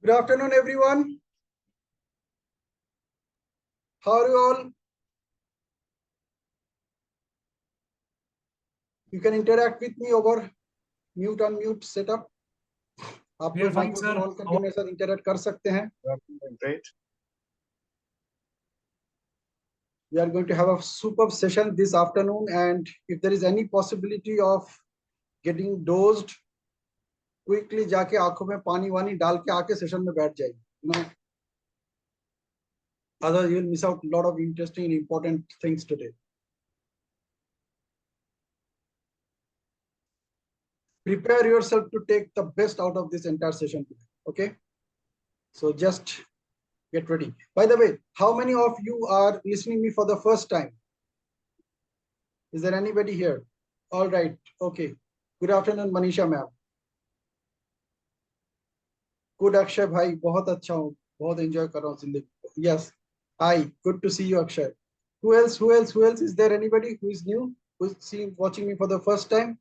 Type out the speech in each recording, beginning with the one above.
Good afternoon, everyone. How are you all? You can interact with me over mute unmute setup. आप लोग microphone on करके मेरे साथ interact कर सकते हैं. Great. We are going to have a superb session this afternoon, and if there is any possibility of getting dosed, quickly जाके आंखों में पानी वानी डाल के आके सेशन में बैठ जाइए. No. Otherwise, you will miss out a lot of interesting and important things today. Prepare yourself to take the best out of this entire session today. Okay, so just get ready. By the way, how many of you are listening me for the first time? Is there anybody here? All right. Okay. Good afternoon, Manisha ma'am. Good Akshay bhai, बहुत अच्छा हूँ, बहुत enjoy कर रहा हूँ जिंदगी. Yes. Hi. Good to see you, Akshay. Who else? Who else? Who else? Is there anybody who is new, who's watching me for the first time?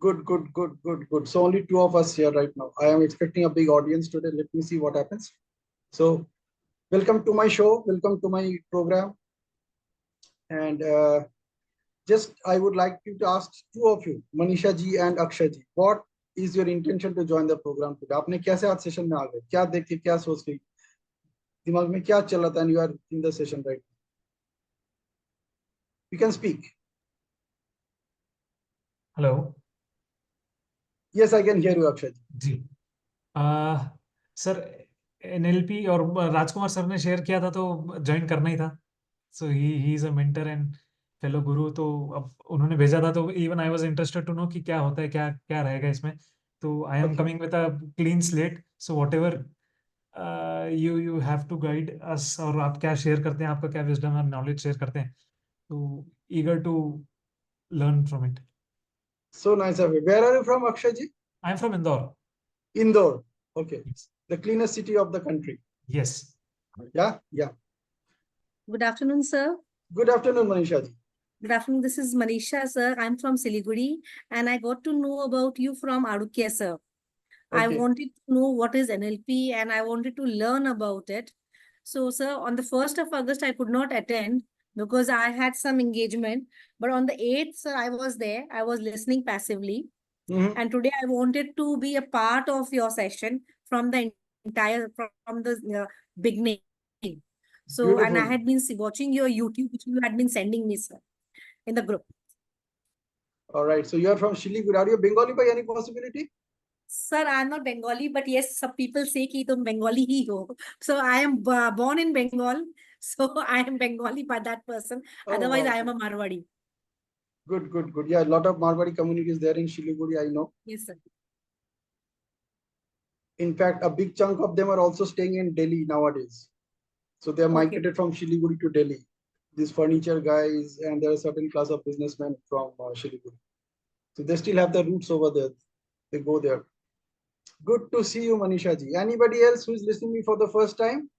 Good, good, good, good, good. So only two of us here right now. I am expecting a big audience today. Let me see what happens. So welcome to my show. Welcome to my program. And just I would like you to ask two of you, Manisha ji and Akshay ji, what is your intention to join the program today? आपने कैसे आज session में आ गए? क्या देख के क्या सोच के दिमाग में क्या चल रहा था? And you are in the session right now. You can speak. Hello. Yes, I can hear you, Akshay ji. Sir NLP और राजकुमार सर ने शेयर किया था तो ज्वाइन करना ही था. So he is a mentor and fellow guru. तो अब उन्होंने भेजा था तो even I was interested to know कि क्या होता है, क्या क्या रहेगा इसमें. तो I am coming with a clean slate. So whatever you have to guide us, और आप क्या शेयर करते हैं, आपका क्या wisdom और knowledge शेयर करते हैं. तो eager to learn from it. So nice of you. Where are you from, Akshay ji? I am from Indore. Indore. Okay. Yes. The cleanest city of the country. Yes. Yeah, yeah. Good afternoon, sir. Good afternoon, Manisha ji. Good afternoon. This is Manisha, sir. I'm from Siliguri, and I got to know about you from Adukia, sir. Okay. I wanted to know what is NLP, and I wanted to learn about it. So, sir, on the 1st of August, I could not attend because I had some engagement. But on the 8th, sir, I was there. I was listening passively. And today I wanted to be a part of your session from the entire, from the beginning. So, beautiful. And I had been watching your YouTube, which you had been sending me, sir, in the group. All right. So you are from Siliguri. Are you Bengali by any possibility? Sir, I am not Bengali, but yes, some people say कि तुम Bengali ही हो. So I am born in Bengal. So I am Bengali by that person. Otherwise, wow. I am a Marwadi. Good, good, good. Yeah, a lot of Marwadi communities there in Siliguri, I know. Yes, sir. In fact, a big chunk of them are also staying in Delhi nowadays. So they are migrated from Siliguri to Delhi. These furniture guys, and there are a certain class of businessmen from Siliguri. So they still have the roots over there. They go there. Good to see you, Manisha ji. Anybody else who is listening to me for the first time?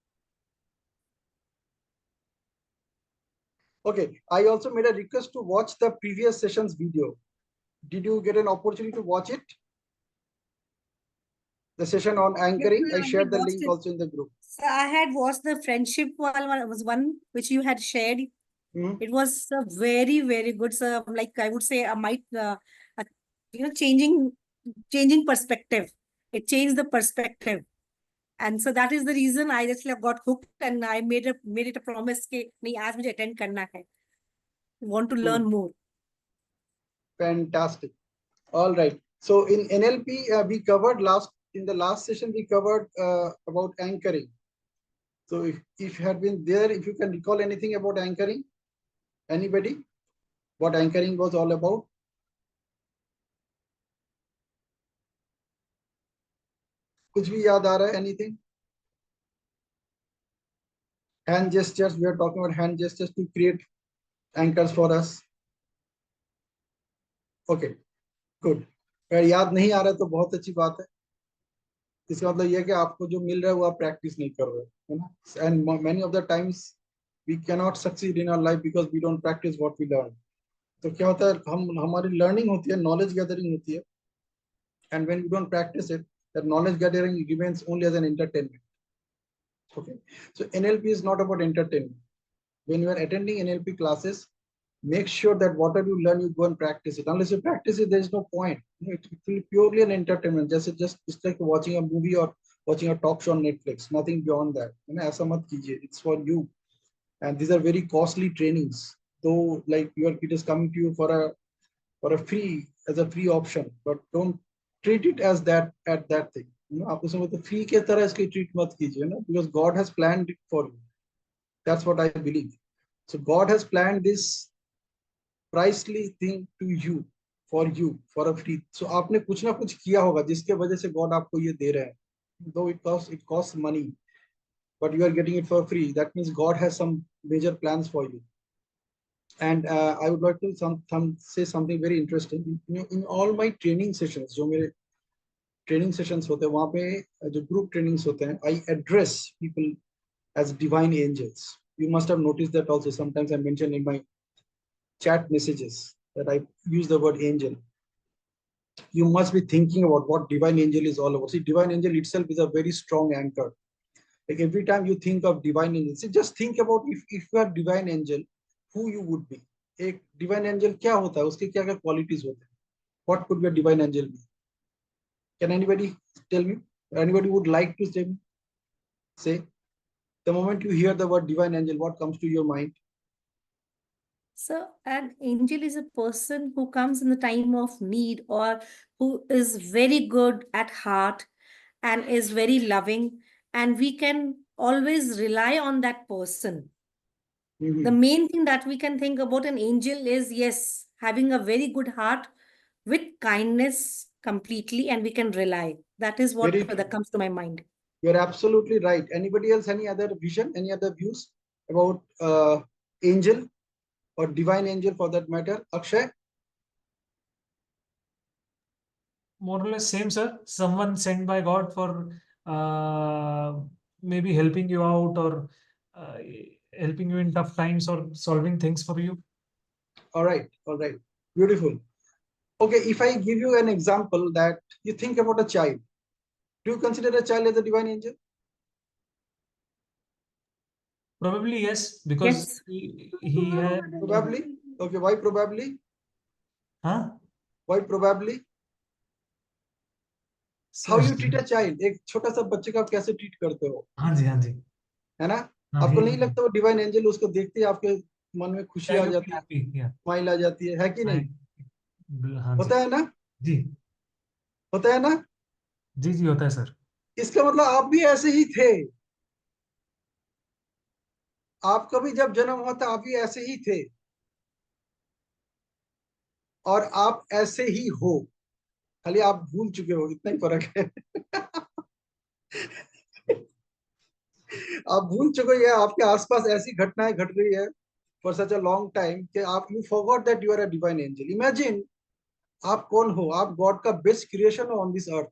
Okay, I also made a request to watch the previous session's video. Did you get an opportunity to watch it? The session on anchoring, yes, I shared the link also in the group. So I had watched the friendship one, was one which you had shared. It was very, very good. So like I would say, changing perspective. It changed the perspective. And so that is the reason I just got hooked, and I made it a promise कि नहीं आज मुझे attend करना है. Want to learn more. Fantastic. All right. So in NLP, we covered in the last session we covered about anchoring. So if you had been there, if you can recall anything about anchoring, anybody, what anchoring was all about? कुछ भी याद आ रहा है? Anything? Hand gestures. We are talking about hand gestures to create anchors for us. Okay, good. अगर याद नहीं आ रहा तो बहुत अच्छी बात है. इसका मतलब यह है कि आपको जो मिल रहा है वो आप प्रैक्टिस नहीं कर रहे है ना. And many of the times we cannot succeed in our life because we don't practice what we learn. तो क्या होता है, हमारी लर्निंग होती है, नॉलेज गैदरिंग होती है, and when we don't practice it, that knowledge gathering remains only as an entertainment. Okay, so NLP is not about entertainment. When you are attending NLP classes, make sure that whatever you learn, you go and practice it. Unless you practice it, there is no point. It will be purely an entertainment. Just it's like watching a movie or watching a talk show on Netflix. Nothing beyond that. ऐसा मत कीजिए. It's for you. And these are very costly trainings. Though, like it is coming to you for a free, as a free option, but don't treat it as that at that thing. आप उसमें तो free के तरह इसकी treat मत कीजिए ना, because God has planned it for you. That's what I believe. So God has planned this pricely thing to you, for a free. So आपने कुछ ना कुछ किया होगा जिसके वजह से God आपको ये दे रहे हैं. Though it costs money, but you are getting it for free. That means God has some major plans for you. And I would like to say something very interesting. In all my training sessions, जो मेरे training sessions होते हैं, वहाँ पे जो group trainings होते हैं, I address people as divine angels. You must have noticed that also. Sometimes I mention in my chat messages that I use the word angel. You must be thinking about what divine angel is all about. See, divine angel itself is a very strong anchor. Like every time you think of divine angel, see, just think about if you are divine angel, who you would be. एक divine angel क्या होता है, उसके क्या क्या qualities होते हैं? What could be a divine angel be? Can anybody tell me? Anybody would like to say? The moment you hear the word divine angel, what comes to your mind? So an angel is a person who comes in the time of need, or who is very good at heart and is very loving, and we can always rely on that person. Mm-hmm. The main thing that we can think about an angel is, yes, having a very good heart with kindness completely, and we can rely. That is what that comes to my mind. You're absolutely right. Anybody else, any other vision, any other views about angel or divine angel for that matter? Akshay? More or less same, sir. Someone sent by God for maybe helping you out, or helping you in tough times, or solving things for you. All right. Beautiful. Okay, if I give you an example that you think about a child, do you consider a child as a divine angel? Probably yes, because yes. he had... Probably. Okay, why probably? Huh? Why probably? How you treat a child? एक छोटा सा बच्चे का कैसे treat करते हो? हाँ जी, है ना? आपको नहीं लगता वो डिवाइन एंजल, उसको देखते ही आपके मन में खुशी आ जाती है, स्माइल आ जाती है कि नहीं? होता है ना? जी, होता है ना? जी होता है सर. इसका मतलब आप भी ऐसे ही थे. आपका भी जब जन्म हुआ था आप भी ऐसे ही थे, और आप ऐसे ही हो, खाली आप भूल चुके हो, इतना ही फर्क है. आप भूल चुके हो, आपके आसपास ऐसी घटनाएं घट रही है for such a long time कि आप you forgot that you are a divine angel. Imagine आप कौन हो? आप गॉड का बेस्ट क्रिएशन हो ऑन दिस अर्थ,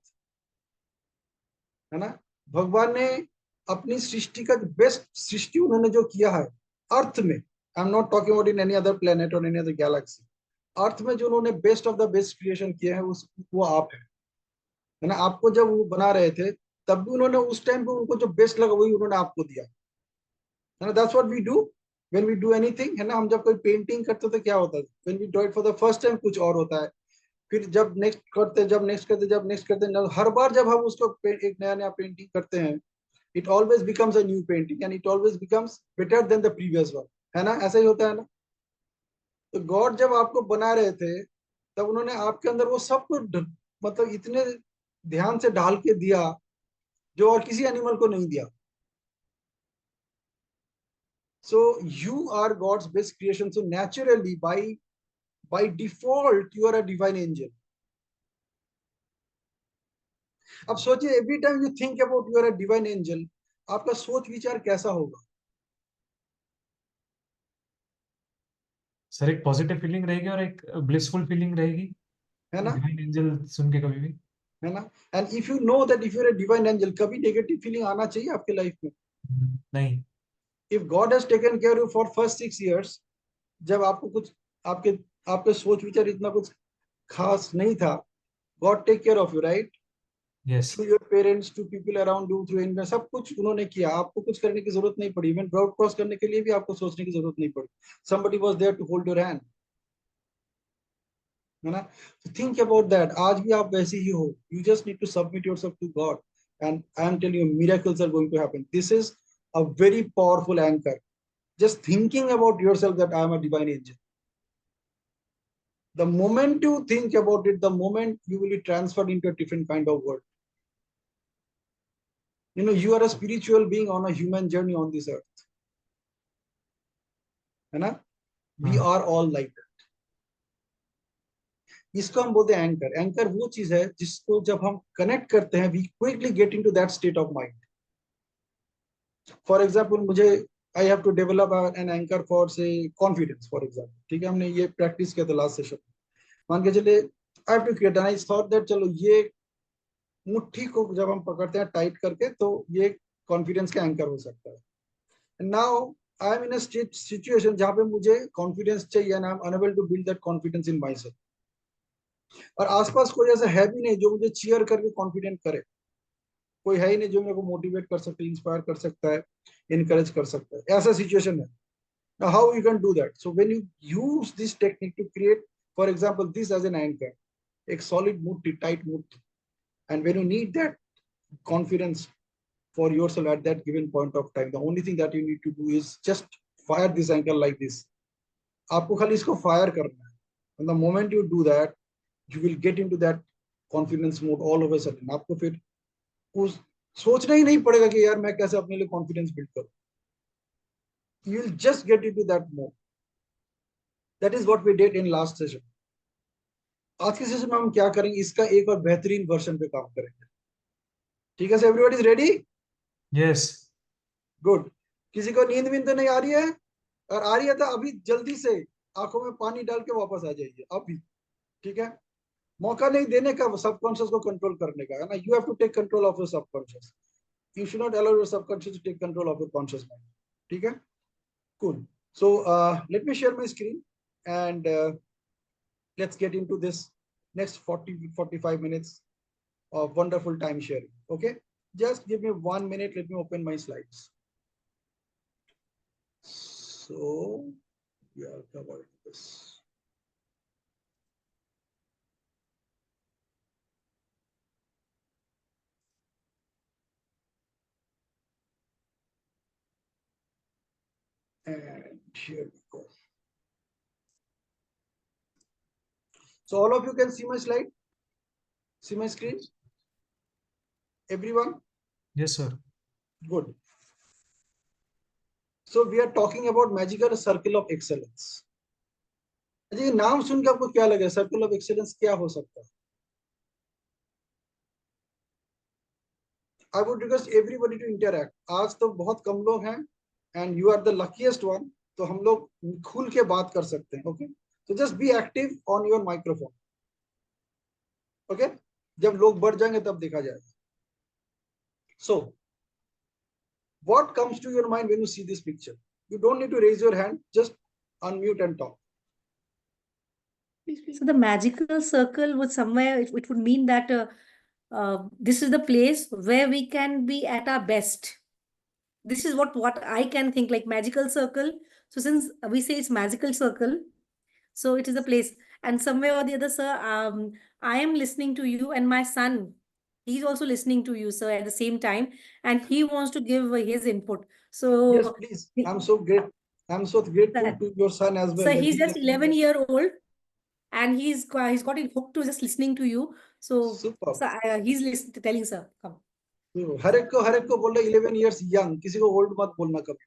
है ना? भगवान ने अपनी सृष्टि का बेस्ट सृष्टि उन्होंने जो किया है अर्थ में, आई am not talking about in any other planet और एनी अदर गैलेक्सी, अर्थ में जो उन्होंने best of the best creation किया है वो आप है ना? आपको जब वो बना रहे थे तब भी उन्होंने उस टाइम पे उनको जो बेस्ट लगा वही उन्होंने आपको दिया, है ना? That's what we do when we do anything, है ना? हम जब कोई पेंटिंग करते तो क्या होता है, when we do it for the first time कुछ और होता है, फिर जब नेक्स्ट करते हर बार जब हम उसको एक नया पेंटिंग करते हैं, it always becomes a new painting and it always becomes better than the previous one, है ना? ऐसा ही होता है ना? तो गॉड जब आपको बना रहे थे तब उन्होंने आपके अंदर वो सब कुछ मतलब इतने ध्यान से डाल के दिया जो और किसी एनिमल को नहीं दिया. So you are God's best creation. So naturally, by default, you are a divine angel. अब सोचिए, every time you think about you are a divine angel, आपका सोच विचार कैसा होगा? सर एक पॉजिटिव फीलिंग रहेगी और एक ब्लिसफुल फीलिंग रहेगी, है ना? डिवाइन एंजल सुन के कभी भी, है ना? And if you know that if you are a divine angel, कभी नेगेटिव फीलिंग आना चाहिए आपके लाइफ में? नहीं. If God has taken care you for first 6 years, जब आपको कुछ आपके सोच विचार इतना कुछ खास नहीं था, God take care of you, right? Yes. To your parents, to people around you, through invest, सब कुछ उन्होंने किया, आपको कुछ करने की जरूरत नहीं पड़ी, इवन road cross करने के लिए भी आपको सोचने की जरूरत नहीं पड़ी, somebody was there to hold your hand, है ना? So think about that. आज भी आप वैसे ही हो, you just need to submit yourself to God, and I am telling you, miracles are going to happen. This is a very powerful anchor. Just thinking about yourself that I am a divine angel. The moment you think about it, the moment you will be transferred into a different kind of world. You know, you are a spiritual being on a human journey on this earth. है ना? We are all like that. इसको हम बोलते हैं anchor. Anchor वो चीज है जिसको जब हम कनेक्ट करते हैं, we quickly get into that state of mind. For example, मुझे I have to develop an anchor for say confidence, for example. ठीक है, हमने ये प्रैक्टिस किया था लास्ट सेशन. मान के चले I have to create, and I thought that चलो ये मुट्ठी को जब हम पकड़ते हैं टाइट करके तो ये कॉन्फिडेंस का एंकर हो सकता है. Now I am in a situation जहां पे मुझे कॉन्फिडेंस चाहिए, and I am unable to build that confidence in myself. और आसपास कोई ऐसा है भी नहीं जो मुझे चीयर करके कॉन्फिडेंट करे. कोई है ही नहीं जो मेरे को मोटिवेट कर सकता है, इंस्पायर कर सकता है, इनकरेज कर सकता है. ऐसा सिचुएशन है. Now how you can do that? So when you use this technique to create, for example, this as an anchor, a solid mood, tight mood, and when you need that confidence for yourself at that given point of time, the only thing that you need to do is just fire this anchor like this. आपको खाली इसको fire करना है. And the moment you do that, you will get into that confidence mode all of a sudden. आपको फिर उस सोचना ही नहीं पड़ेगा कि यार मैं कैसे अपने लिए कॉन्फिडेंस बिल्ड करूं. You will just get into that mode. That is what we did in last session. आज के सेशन में हम क्या करेंगे, इसका एक और बेहतरीन वर्जन पे काम करेंगे. ठीक है, everybody is ready? Yes. Good. किसी को नींद तो नहीं आ रही है? और आ रही है तो अभी जल्दी से आंखों में पानी डाल के वापस आ जाइए अभी. ठीक है, मौका नहीं देने का सबकॉन्शियस को कंट्रोल करने का, है ना? You have to take control of your subconscious. You should not allow your subconscious to take control of your conscious mind. ठीक है, cool. So let me share my screen, and let's get into this next 40-45 minutes of wonderful time sharing. Okay, just give me 1 minute. Let me open my slides. So we are covering this. And here we go. So all of you can see my slide? See my screen? Everyone? Yes, sir. Good. So we are talking about magical circle of excellence. जी नाम सुन के आपको क्या लगे, circle of excellence क्या हो सकता है? I would request everybody to interact. आज तो बहुत कम लोग हैं, and you are the luckiest one. तो हम लोग खुल के बात कर सकते हैं. Okay, so just be active on your microphone. Okay, जब लोग बढ़ जाएंगे तब देखा जाएगा. So what comes to your mind when you see this picture? You don't need to raise your hand, just unmute and talk. So the magical circle would somewhere, it would mean that this is the place where we can be at our best. This is what I can think, like magical circle. So since we say it's magical circle, so it is a place. And somewhere or the other, sir, I am listening to you, and my son, he's also listening to you, sir, at the same time, and he wants to give his input. So Yes, please. I'm so grateful to your son as well. so he's just 11-year-old, and he's got it hooked to just listening to you. So, Super. so he's telling, sir, come. हर एक को बोल रहे 11 years young, किसी को old मत बोलना कभी.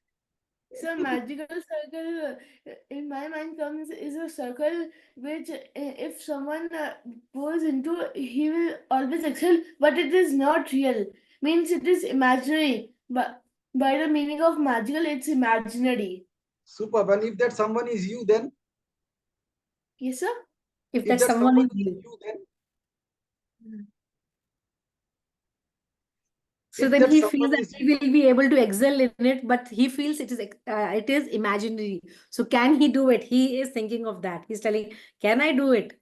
So magical circle in my mind comes is a circle which if someone goes into, he will always excel, but it is not real. Means it is imaginary. But by the meaning of magical, it's imaginary. Super. And if that someone is you, then? Yes, sir. If that someone is you, then? So then he feels that he will be able to excel in it, but he feels it is imaginary. So can he do it? He is thinking of that. He's telling, can I do it?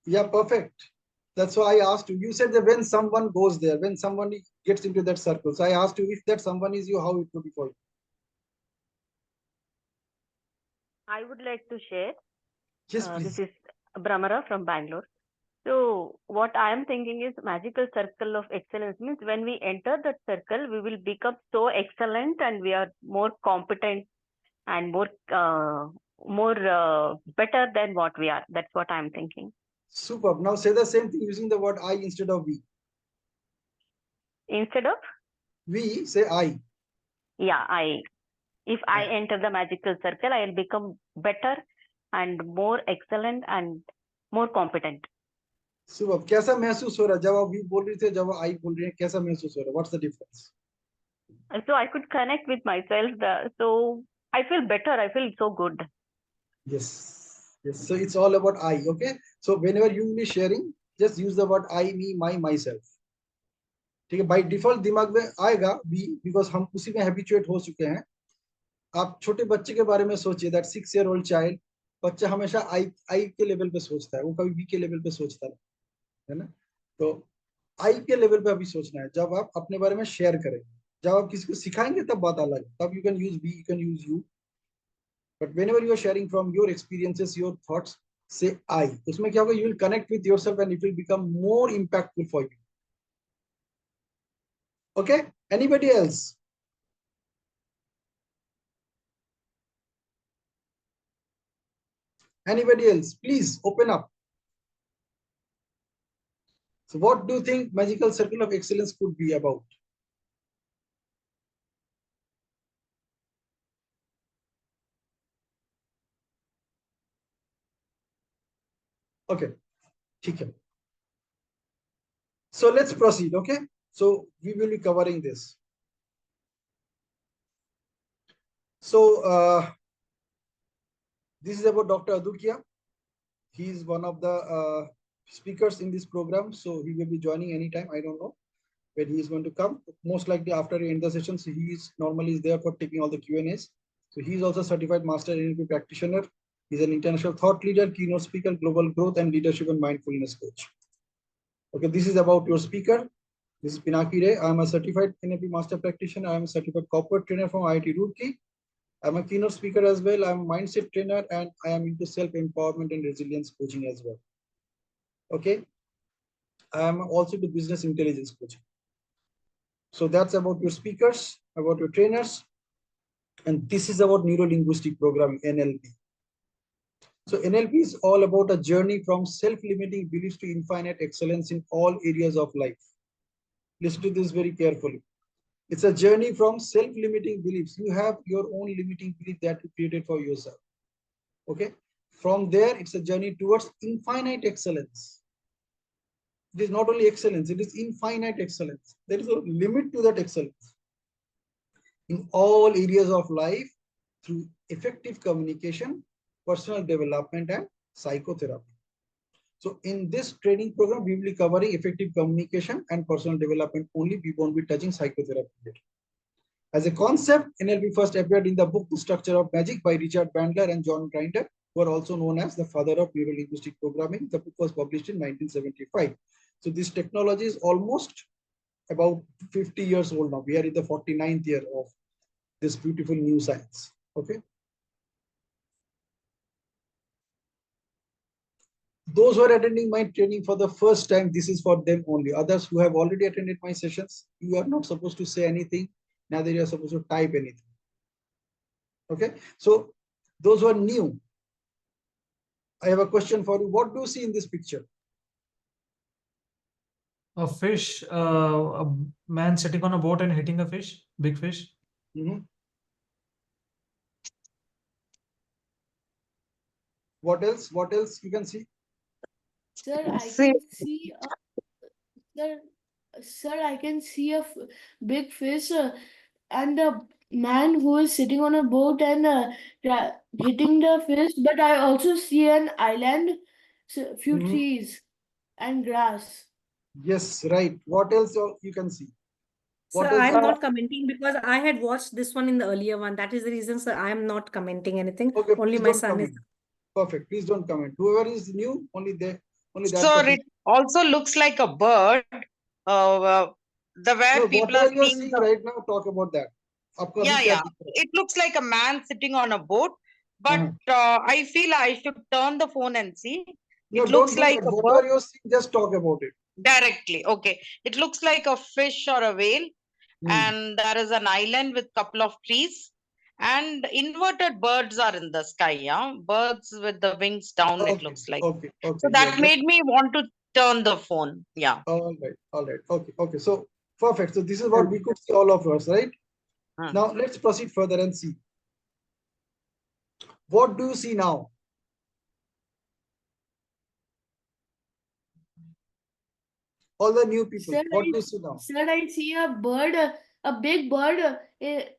Yeah, perfect. That's why I asked you. You said that when someone goes there, when someone gets into that circle. So I asked you if that someone is you, how it would be for you. I would like to share. Yes, please. This is Brahmara from Bangalore. So what I am thinking is magical circle of excellence means when we enter that circle, we will become so excellent and we are more competent and more better than what we are. That's what I'm thinking. Superb. Now say the same thing using the word I instead of we. Instead of? We, say I. Yeah, I. If I enter the magical circle, I will become better and more excellent and more competent. Superb. कैसा महसूस हो रहा है जब आप we बोल रही थे जब I बोल रही हैं कैसा महसूस हो रहा है? What's the difference? So I could connect with myself. So I feel better. I feel so good. Yes. Yes. So it's all about I. Okay. So whenever you will be sharing, just use the word I, me, my, myself. ठीक है. By default दिमाग में आएगा we because हम उसी में habituate हो चुके हैं. आप छोटे बच्चे के बारे में सोचिए that 6-year-old child. बच्चा हमेशा I के लेवल पे सोचता है. वो कभी B के लेवल पे सोचता है ना. तो I के लेवल पे अभी सोचना है. जब आप अपने बारे में शेयर करेंगे, जब आप किसी को सिखाएंगे तब बात अलग है. तब you can use we, you can use you. But whenever you are sharing from your experiences, your thoughts, say I. उसमें क्या होगा? You will connect with yourself and it will become more impactful for you. Okay? Anybody else? Anybody else? Please open up. So what do you think magical circle of excellence could be about? Okay. ठीक है. So let's proceed. Okay. So we will be covering this. So this is about Dr. Adukia. He is one of the speakers in this program. So he will be joining anytime. I don't know when he is going to come. Most likely after we end the session. So he is normally there for taking all the Q&As. So he is also certified master NLP practitioner. He's an international thought leader, keynote speaker, global growth and leadership and mindfulness coach. Okay, this is about your speaker. This is Pinaki. I am a certified NLP master practitioner. I am a certified corporate trainer from IIT Roorkee. I'm a keynote speaker as well. I'm a mindset trainer and I am into self-empowerment and resilience coaching as well. Okay. I am also into business intelligence coaching. So that's about your speakers, about your trainers. And this is about Neuro-Linguistic Programming, NLP. So NLP is all about a journey from self-limiting beliefs to infinite excellence in all areas of life. Listen to this very carefully. It's a journey from self-limiting beliefs. You have your own limiting belief that you created for yourself. Okay. From there, it's a journey towards infinite excellence. It is not only excellence, it is infinite excellence. There is a limit to that excellence in all areas of life through effective communication, personal development, and psychotherapy. So in this training program, we will be covering effective communication and personal development only. We won't be touching psychotherapy yet. As a concept, NLP first appeared in the book The Structure of Magic by Richard Bandler and John Grinder, who are also known as the father of Neuro-Linguistic Programming. The book was published in 1975. So this technology is almost about 50 years old now. We are in the 49th year of this beautiful new science. Okay. Those who are attending my training for the first time, this is for them only. Others who have already attended my sessions, you are not supposed to say anything. Neither you are supposed to type anything. Okay. So those who are new, I have a question for you. What do you see in this picture? A fish, a man sitting on a boat and hitting a fish, big fish. Mm-hmm. What else? What else you can see? Sir, I can see I can see a big fish and a man who is sitting on a boat and hitting the fish. But I also see an island, few trees and grass. Yes, right. What else you can see? Sir, I'm not commenting because I had watched this one in the earlier one. That is the reason, sir, I am not commenting anything. Okay, only my son is. Perfect. Please don't comment. Whoever is new, only that. So also looks like a bird. The where No, people are whatever you're seeing seeing the, right now, talk about that. आपको अभी yeah, क्या yeah. दिख रहा It looks like a man sitting on a boat, but है? I feel I should turn the phone and see. No, It don't looks do like that. a bird Whatever you're seeing, just talk about it. directly. Okay. It looks like a fish or a whale, and there is an island with couple of trees, and inverted birds are in the sky. Yeah, birds with the wings down. It Okay, looks like. okay, okay. So Yeah, that made me want to turn the phone. Yeah. all right, all right. Okay, okay. So perfect. So this is what we could see, all of us, right? Now let's proceed further and see. What do you see now? All the new people. Sir, What do you see now? Sir, I see a bird, a big bird, in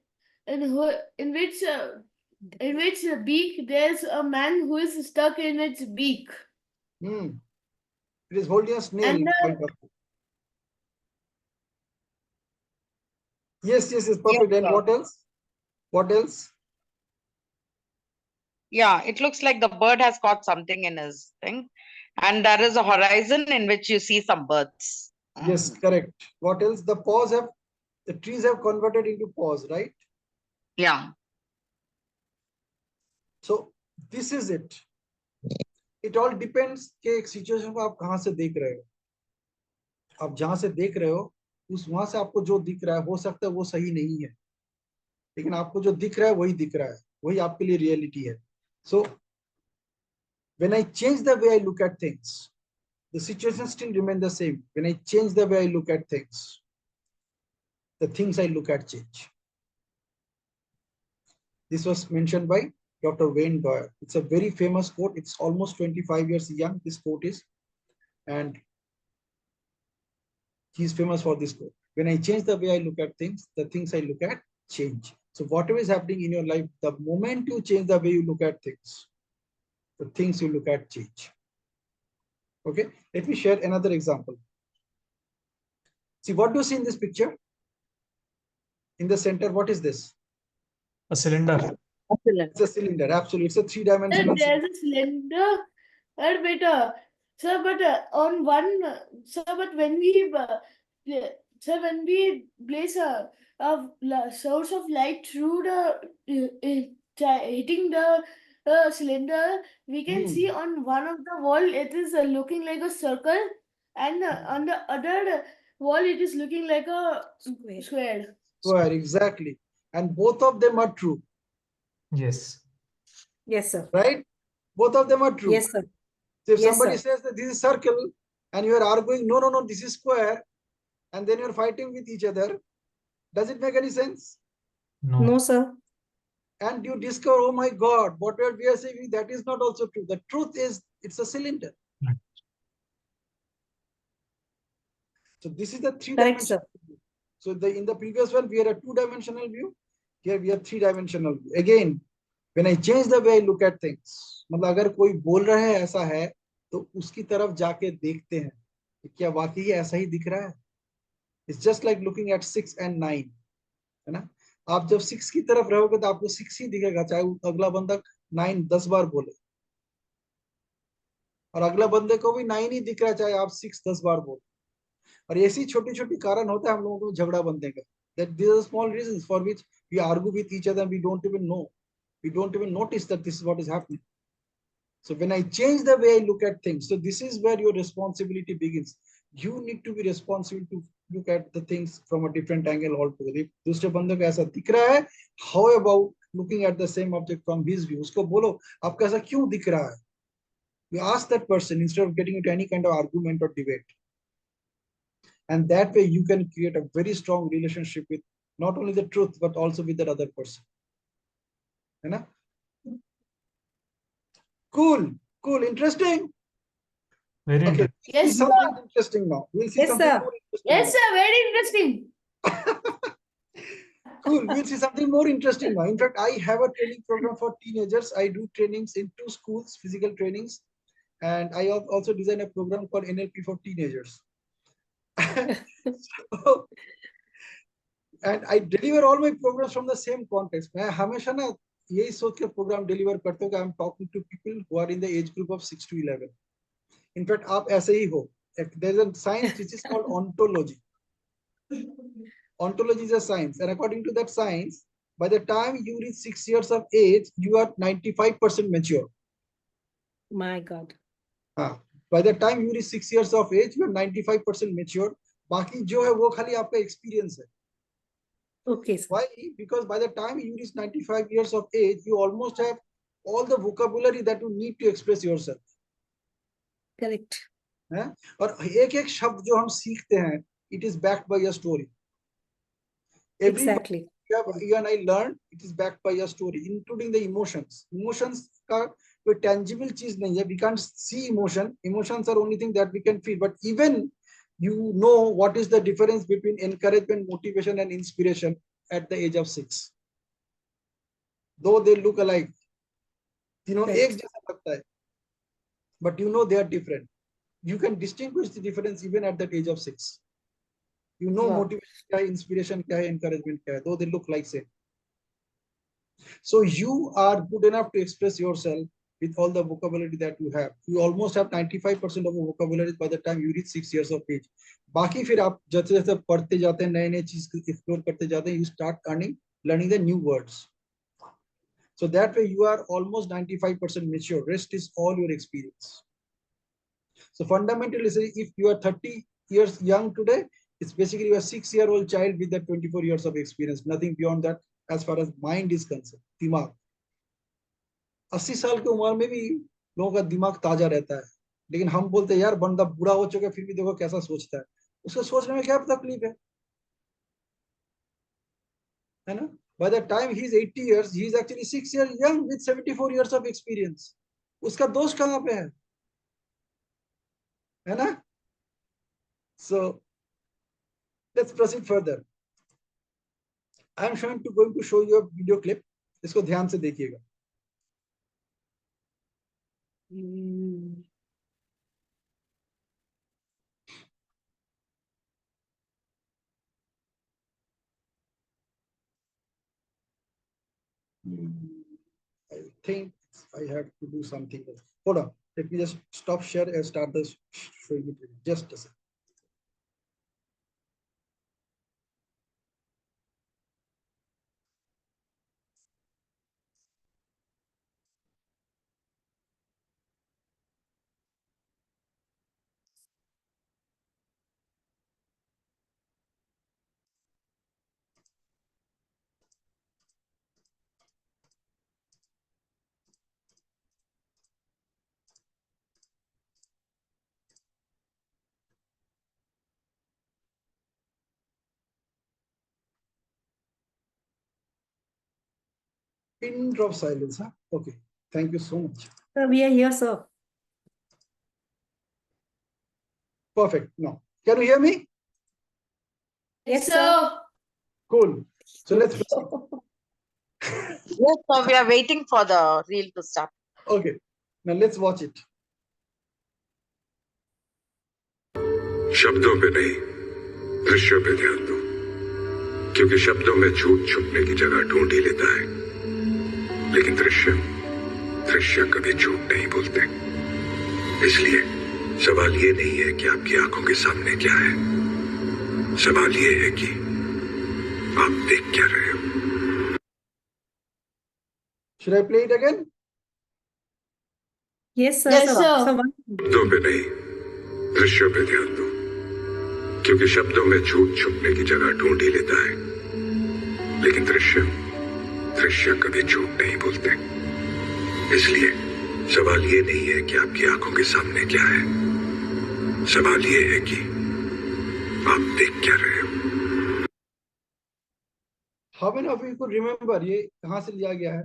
which beak there's a man who is stuck in its beak. It is holding a snail. And Yes, yes, yes, perfect. Yes, And sir. what else? What else? Yeah, it looks like the bird has caught something in his thing, and there is a horizon in which you see some birds. Yes, correct. What else? The trees have converted into paws, right? Yeah. So this is it. It all depends कि एक situation को आप कहाँ से देख रहे हो. आप जहां से देख रहे हो उस वहां से आपको जो दिख रहा है हो सकता है वो सही नहीं है, लेकिन आपको जो दिख रहा है वही दिख रहा है, वही आपके लिए रियलिटी है. So when I change the way I look at things, the situation still remain the same. When I change the way I look at things, the things I look at change. This was mentioned by Dr. Wayne Dyer. It's a very famous quote. It's almost 25 years young, this quote is. And he's famous for this quote. When I change the way I look at things, the things I look at change. So whatever is happening in your life, the moment you change the way you look at things, the things you look at change. Okay, let me share another example. See, what do you see in this picture? In the center, what is this? A cylinder. It's a cylinder, absolutely. It's a three-dimensional cylinder. there's a cylinder, better. Sir, but on one, sir, but when we, sir, when we place a source of light through hitting the cylinder, we can see on one of the wall it is looking like a circle, and on the other wall it is looking like a square. Square, exactly. And both of them are true. Yes. Yes, sir. Right? Both of them are true. Yes, sir. So if Yes, somebody sir. says that this is circle and you are arguing, no, no, no, this is square, and then you're fighting with each other, does it make any sense? No. No, sir. And you discover, oh my God, what we are saying, that is not also true. The truth is, it's a cylinder. Right. So this is the Correct, three-dimensional sir. view. So in the previous one, we had a two-dimensional view. Here we have three-dimensional view. Again, when I change the way I look at things, मतलब अगर कोई बोल रहा है ऐसा है, तो उसकी तरफ जाके देखते हैं कि क्या वाकई ऐसा ही दिख रहा है. It's just like looking at 6 and 9, है ना? आप जब 6 की तरफ रहोगे तो आपको 6 ही दिखेगा, चाहे अगला बंदा 9 10 बार बोले, और अगला बंदे को भी 9 ही दिख रहा है चाहे आप 6 10 बार बोले. और ऐसी छोटी छोटी कारण होता है हम लोगों को झगड़ा बनने का. That these are small reasons for which we argue with each other and we don't even know. We don't even notice that this is what is happening. So when I change the way I look at things, so this is where your responsibility begins. You need to be responsible to look at the things from a different angle altogether. If दूसरे बंदे को ऐसा दिख रहा है, how about looking at the same object from his view? उसको बोलो, आपको ऐसा क्यों दिख रहा है? You ask that person instead of getting into any kind of argument or debate. And that way you can create a very strong relationship with not only the truth, but also with that other person. You know? Cool, cool, interesting. Very Okay, interesting. we'll see Yes, something sir. interesting now. We'll see Yes, something sir. more interesting. Yes, now. sir. Very interesting. Cool, we'll see something more interesting now. In fact, I have a training program for teenagers. I do trainings in 2 schools, physical trainings. And I also design a program called NLP for teenagers. So, and I deliver all my programs from the same context. मैं हमेशा ना यही सोच के programme deliver करता हूँ कि I'm talking to people who are in the age group of 6 to 11. In fact, आप ऐसे ही हो. there's a science which is called ontology. Ontology is a science, and according to that science, by the time you reach 6 years of age, you are 95% mature. My God. By the time you reach 6 years of age, you are 95% mature. बाकी जो है वो खाली आपका experience है. Okay. Sir. Why? Because by the time you reach 95 years of age, you almost have all the vocabulary that you need to express yourself. Correct. है? और एक एक शब्द जो हम सीखते हैं, it is backed by a story. Exactly. You and I learned, it is backed by a story, including the emotions. Emotions का कोई tangible चीज नहीं है. We can't see emotion. Emotions are only thing that we can feel. But even you know what is the difference between encouragement, motivation, and inspiration at the age of 6. Though they look alike, you know, एक जैसा लगता है, but you know they are different. You can distinguish the difference even at that age of 6. You know, wow. Motivation क्या है, inspiration क्या है, encouragement क्या है, though they look like same. So you are good enough to express yourself with all the vocabulary that you have. You almost have 95% of the vocabulary by the time you reach 6 years of age. बाकी फिर आप जैसे जैसे पढ़ते जाते हैं, नए नए चीज एक्सप्लोर करते जाते हैं, you start learning the new words. So that way you are almost 95% mature. Rest is all your experience. So fundamentally, if you are 30 years young today, it's basically a 6-year-old child with that 24 years of experience. Nothing beyond that as far as mind is concerned. दिमाग 80 साल की उम्र में भी लोगों का दिमाग ताजा रहता है, लेकिन हम बोलते हैं यार बंदा बूढ़ा हो चुका है फिर भी देखो कैसा सोचता है. उसको सोचने में क्या तकलीफ है ना? By the time he is 80 years, he is actually 6 years young with 74 years of experience. उसका दोष कहाँ पे है ना? So let's proceed further. I am going to show you a video clip. इसको ध्यान से देखिएगा. I think I have to do something else. Hold on. Let me just stop share and start this showing it. Just a second. Pin drop silence, huh? Okay. Thank you so much. Sir, we are here, sir. Perfect. Now, can you hear me? Yes, sir. Cool. So let's proceed. Yes, so we are waiting for the reel to start. Okay. Now let's watch it. शब्दों पे नहीं, दृश्यों पे ध्यान दो, क्योंकि शब्दों में झूठ छुपने की जगह ढूंढ ही लेता है, लेकिन दृश्य कभी झूठ नहीं बोलते. इसलिए सवाल ये नहीं है कि आपकी आंखों के सामने क्या है, सवाल ये है कि आप देख क्या रहे हो. Should I play it again? Yes, sir. Yes, sir. शब्दों पे नहीं, दृश्यों पे ध्यान दो, क्योंकि शब्दों में झूठ छुपने की जगह ढूंढ ही लेता है, लेकिन दृश्य कभी झूठ नहीं बोलते. इसलिए सवाल ये नहीं है कि आपकी आंखों के सामने क्या है, सवाल ये है कि आप देख क्या रहे हो. How many of you could remember ये कहाँ से लिया गया है?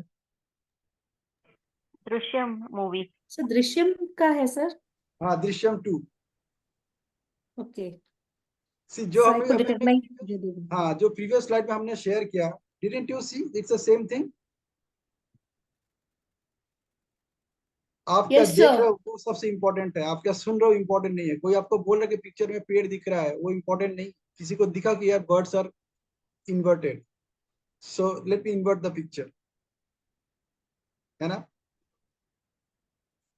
दृश्यम मूवी. So दृश्यम का है सर? हाँ, दृश्यम 2. Okay. See, जो So I हमें could recognize. हाँ, जो previous slide में हमने share किया, didn't you see? It's the same thing. आप क्या Yes, देख sir. रहे हो वो सबसे इम्पोर्टेंट है. आप क्या सुन रहे हो इम्पोर्टेंट नहीं है. कोई आपको बोल रहा है कि पिक्चर में पेड़ दिख रहा है, वो इम्पोर्टेंट नहीं. किसी को दिखा कि यार birds are inverted. So let me invert the picture. है ना?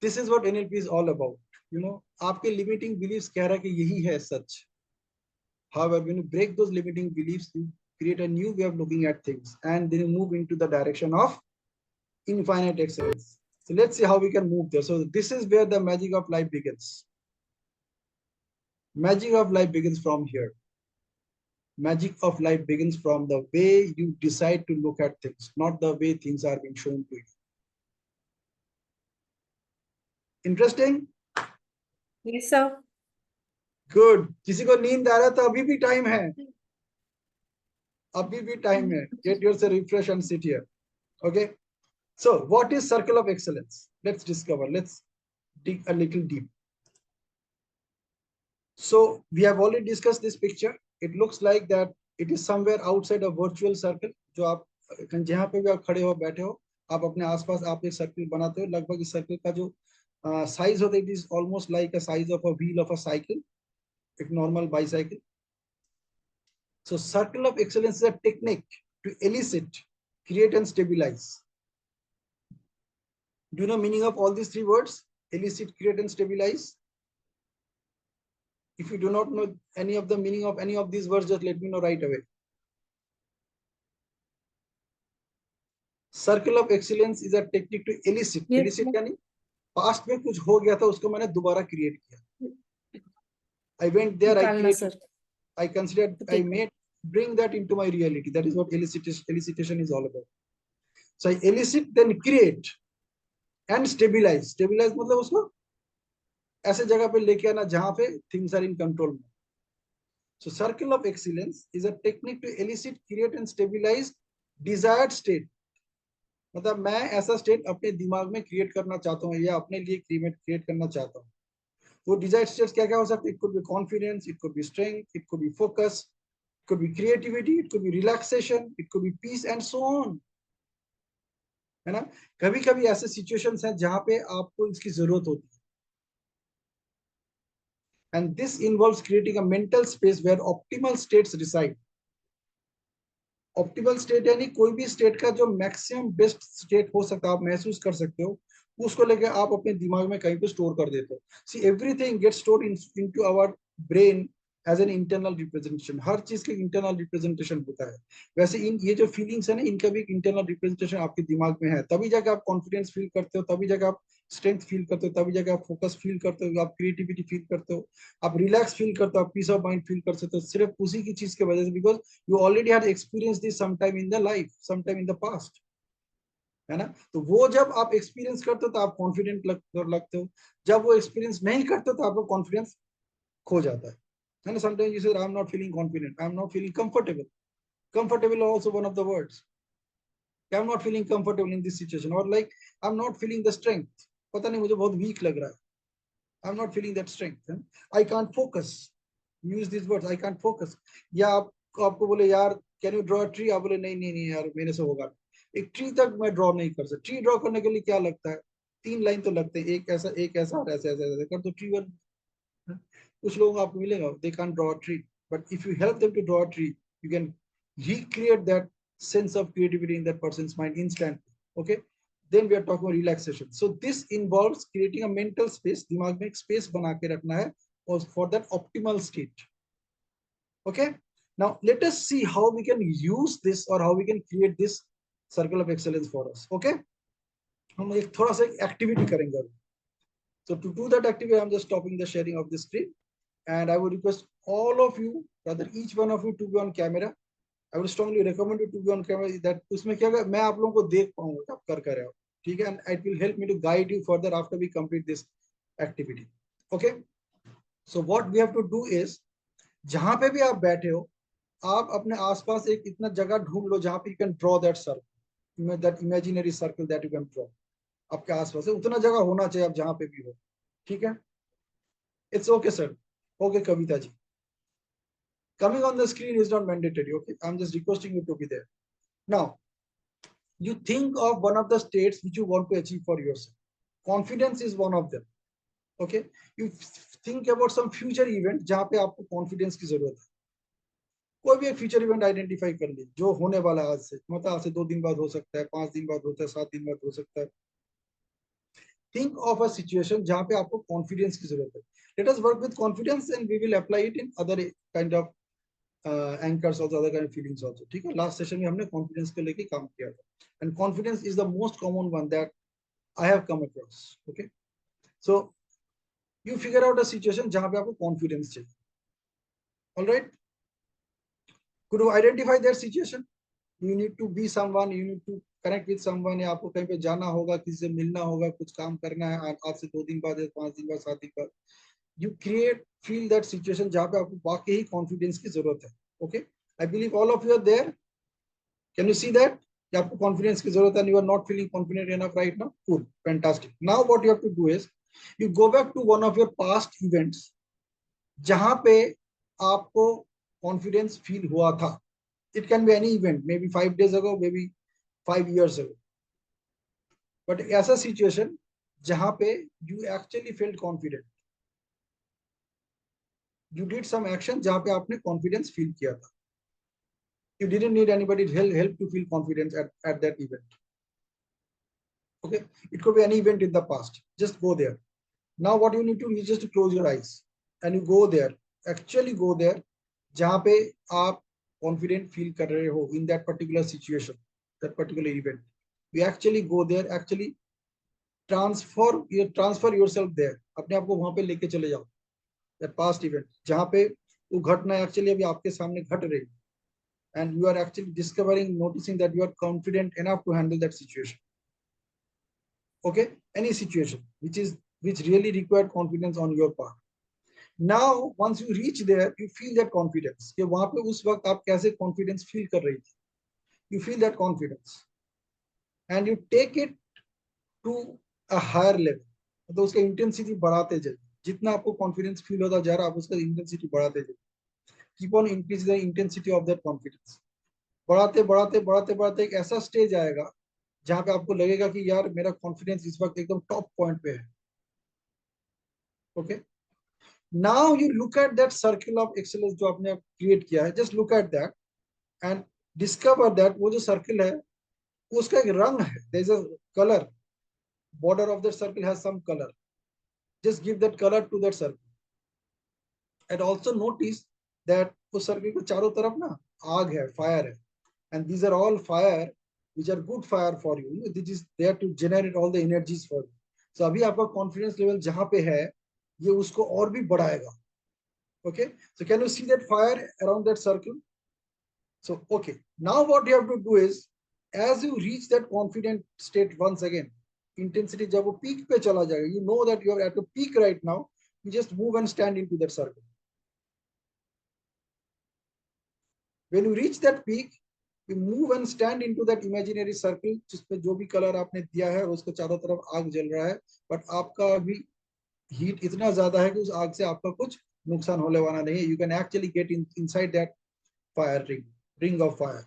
This is what NLP is all about. आपके लिमिटिंग बिलीव्स कह रहा है कि यही है सच. However, when you break those limiting beliefs, you create a new way of looking at things, and then you move into the direction of infinite excellence. So let's see how we can move there. So this is where the magic of life begins. Magic of life begins from here. Magic of life begins from the way you decide to look at things, not the way things are being shown to you. Interesting? Yes, sir. Good. किसी को नींद आ रहा है तो अभी भी time है. अभी भी टाइम है. Get yourself refresh and sit here. Okay. So what is circle of excellence? Let's discover. Let's dig a little deep. So we have already discussed this picture. It looks like that it is somewhere outside a virtual circle. जो आप जहाँ पे भी आप खड़े हो बैठे हो, आप अपने आसपास आप एक सर्कल बनाते हो. लगभग इस सर्कल का जो साइज होता है, it is almost like a size of a wheel of a cycle, a normal bicycle. So circle of excellence is a technique to elicit, create and stabilize. Do you know meaning of all these three words? Elicit, create and stabilize. If you do not know any of the meaning of any of these words, just let me know right away. Circle of excellence is a technique to elicit. Yes. Elicit यानी past में कुछ हो गया था, उसको मैंने दोबारा create किया. I went there, I created, I considered, I made, bring that into my reality. That is what elicitation is all about. So I elicit, then create and stabilize. Stabilize मतलब उसको ऐसे जगह पे लेके आना जहां पे things are in control. So circle of excellence is a technique to elicit, create and stabilize desired state. मतलब मैं ऐसा स्टेट अपने दिमाग में क्रिएट करना चाहता हूँ या अपने लिए क्रिएट करना चाहता हूँ. वो डिजायर्ड स्टेट्स क्या क्या हो सकते हैं? It could be confidence, it could be strength, it could be focus, it could be creativity, it could be relaxation, it could be peace and so on. है ना? कभी कभी ऐसे सिचुएशंस हैं जहां पे आपको इसकी जरूरत होती है. And this involves creating a mental space where optimal states reside. Optimal state यानी कोई भी स्टेट का जो मैक्सिमम बेस्ट स्टेट हो सकता है, आप महसूस कर सकते हो, उसको लेके आप अपने दिमाग में कहीं पे स्टोर कर देते हो. See everything gets stored into our brain as an internal representation. हर चीज के इंटरनल रिप्रेजेंटेशन होता है. वैसे ये जो फीलिंग्स है ना, इनका भी इंटरनल रिप्रेजेंटेशन आपके दिमाग में है. तभी जाकर आप कॉन्फिडेंस फील करते हो, तभी जाकर आप स्ट्रेंथ फील करते हो, तभी जाकर आप फोकस फील करते हो, आप क्रिएटिविटी फील करते हो, आप रिलैक्स फील करते हो, आप पीस ऑफ माइंड फील कर सकते हो. सिर्फ उसी की चीज की वजह से, because you already had experience this sometime in the life, sometime in the past. है ना? तो वो जब आप एक्सपीरियंस करते हो तो आप कॉन्फिडेंट लगते हो. जब वो एक्सपीरियंस नहीं करते तो आपका कॉन्फिडेंस खो जाता है. And sometimes you say, I'm not feeling confident, I'm not feeling comfortable. Comfortable also one of the words. I'm not feeling comfortable in this situation, or like I'm not feeling the strength. पता नहीं मुझे बहुत weak लग रहा है. I'm not feeling that strength. I can't focus. Use these words. I can't focus. या आपको बोले यार can you draw a tree? आप बोले नहीं यार मेरे से होगा. एक ट्री तक मैं ड्रॉ नहीं कर सकता. ट्री ड्रॉ करने के लिए क्या लगता है? 3 लाइन तो लगते हैं. एक ऐसा और ऐसे कर तो ट्री बन. कुछ लोग आपको मिलेगा, they can't draw a tree, but if you help them to draw a tree, you can recreate that sense of creativity in that person's mind instantly. Okay, then we are talking about relaxation. So this involves creating a mental space. दिमाग में एक space बना के रखना है for that optimal state. Okay, now let us see how we can use this or how we can create this circle of excellence for us. Okay, हम एक थोड़ा सा activity करेंगे. So to do that activity, I'm just stopping the sharing of the screen. And I would request all of you, rather each one of you, to be on camera. I would strongly recommend you to be on camera. That उसमें क्या होगा, मैं आप लोगों को देख पाऊंगा आप कर रहे हो. ठीक है? And it will help me to guide you further after we complete this activity. Okay? So what we have to do is, जहाँ पे भी आप बैठे हो, आप अपने आसपास एक इतना जगह ढूंढ लो जहाँ पे you can draw that circle, that imaginary circle that you can draw. आपके आसपास है उतना जगह होना चाहिए आप जहाँ पे भी हो. ठीक है? It's okay, sir. Okay, Kavita ji. Coming on the screen is not mandatory. Okay, I'm just requesting you to be there. Now, you think of one of the states which you want to achieve for yourself. Confidence is one of them. Okay, you think about some future event जहाँ पे आपको confidence की जरूरत है. कोई भी एक future event identify कर ली जो होने वाला आज से, मतलब आज से 2 दिन बाद हो सकता है, 5 दिन बाद होता है, 7 दिन बाद हो सकता है. think of a situation जहाँ पे आपको confidence की जरूरत है. Let us work with confidence and we will apply it in other kind of anchors or other kind of feelings also. ठीक है, last session में हमने confidence को लेके काम किया था, and confidence is the most common one that I have come across. Okay, so you figure out a situation जहाँ पे आपको confidence चाहिए. All right, could you identify that situation? You need to be someone, you need to connect with someone, या आपको कहीं पे जाना होगा, किसी से मिलना होगा, कुछ काम करना है, आज से 2 दिन बाद, 5 दिन बाद, 7 दिन बाद. You create, feel that situation जहाँ पे आपको वाकई ही confidence की जरूरत है. Okay, I believe all of you are there. Can you see that? कि आपको confidence की जरूरत है and you are not feeling confident enough right now. Cool, fantastic. Now what you have to do is you go back to one of your past events जहाँ पे आपको confidence feel हुआ था. It can be any event, maybe 5 days ago, maybe 5 years ago. But ऐसा situation जहाँ पे you actually felt confident. You did some action जहाँ पे आपने confidence feel किया था. You didn't need anybody's help to feel confidence at that event. Okay, it could be any event in the past. Just go there. Now what you need to do is just to close your eyes and you go there. Actually go there जहाँ पे आप confident feel कर रहे हो in that particular situation, that particular event. You actually go there. Actually transfer yourself there. अपने आप को वहाँ पे लेके चले जाओ. That past event जहाँ पे वो घटना actually अभी आपके सामने घट रही है. And you are actually noticing that you are confident enough to handle that situation. Okay, any situation which really required confidence on your part. Now once you reach there, you feel that confidence. कि वहाँ पे उस वक्त आप कैसे confidence feel कर रही थी. You feel that confidence and you take it to a higher level. तो उसका intensity बढ़ाते जाइए. जितना आपको confidence feel होता जा रहा है, आप उसका intensity बढ़ाते जाइए. Keep on increasing the intensity of that confidence. बढ़ाते बढ़ाते बढ़ाते बढ़ाते एक ऐसा स्टेज आएगा जहां पे आपको लगेगा कि यार मेरा कॉन्फिडेंस इस वक्त एकदम टॉप पॉइंट पे है. Okay, now you look at that circle of excellence जो आपने क्रिएट किया है. Just look at that and discover that वो जो सर्कल है उसका एक रंग है. There is a colour. Border of that circle has some colour. Just give that colour to that circle and also notice that उस सर्कल के चारों तरफ ना आग है, फायर है. And these are all fire which are good fire for you. This is there to generate all the energies for you. So अभी आपका confidence level जहाँ पे है ये उसको और भी बढ़ाएगा. Okay, so can you see that fire around that circle? So okay, now what you have to do is as you reach that confident state once again, intensity जब वो peak पे चला जाएगा, you know that you are at a peak right now, you just move and stand into that circle. When you reach that peak, you move and stand into that imaginary circle जिसपे जो भी colour आपने दिया है उसके चारों तरफ आग जल रहा है. बट आपका अभी हीट इतना ज्यादा है कि उस आग से आपका कुछ नुकसान होने वाला नहीं है. You can actually get inside that fire ring of fire.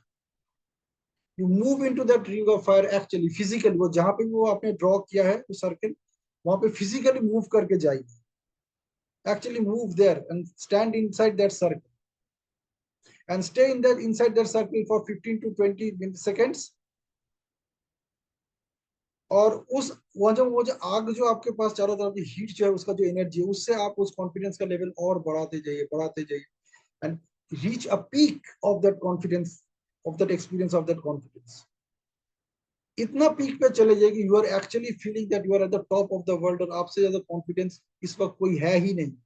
You move into that ring of fire actually physically. वो जहां पे वो आपने ड्रॉ किया है वो सर्कल वहां पे फिजिकली मूव करके जाइए. Actually move there and stand inside that circle and stay in that inside that circle for 15 to 20 seconds. और उस वो जो आग जो आपके पास चारों तरफ की हीट जो है उसका जो एनर्जी है उससे आप उस कॉन्फिडेंस का लेवल और बढ़ाते जाइए and reach a peak of that confidence, of that experience, of that confidence. इतना पीक पे चले जाएगी you are actually feeling that you are at the top of the world. और आपसे ज्यादा कॉन्फिडेंस इस वक्त कोई है ही नहीं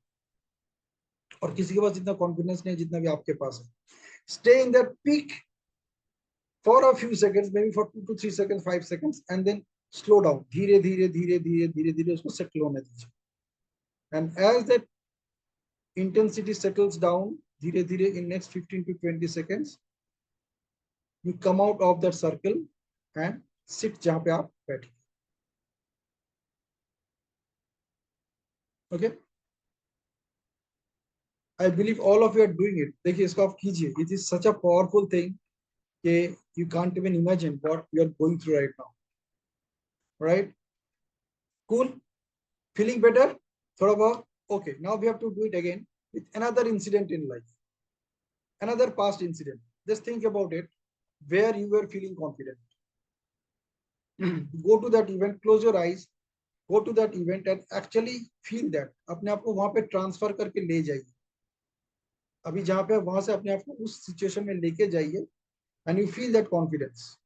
और किसी के पास इतना कॉन्फिडेंस नहीं जितना भी आपके पास है. Stay in that peak for a few seconds, maybe for 2 to 3 seconds, 5 seconds, and then slow down. धीरे धीरे उसको settle होने दीजिए. And as that intensity settles down, धीरे धीरे in next 15 to 20 seconds, you come out of that circle and sit जहाँ पे आप बैठे. Okay? I believe all of you are doing it. देखिए इसको आप कीजिए. It is such a powerful thing कि you can't even imagine what you are going through right now. Right? Cool? Feeling better? थोड़ा बहुत? Okay. Now we have to do it again with another incident in life. Another past incident. Just think about it. Where you were feeling confident. Go to that event. Close your eyes. Go to that event and actually feel that. अपने आप को वहां पे transfer करके ले जाइए. अभी जहां पे वहां से अपने आप को उस सिचुएशन में लेके जाइए and you feel that confidence.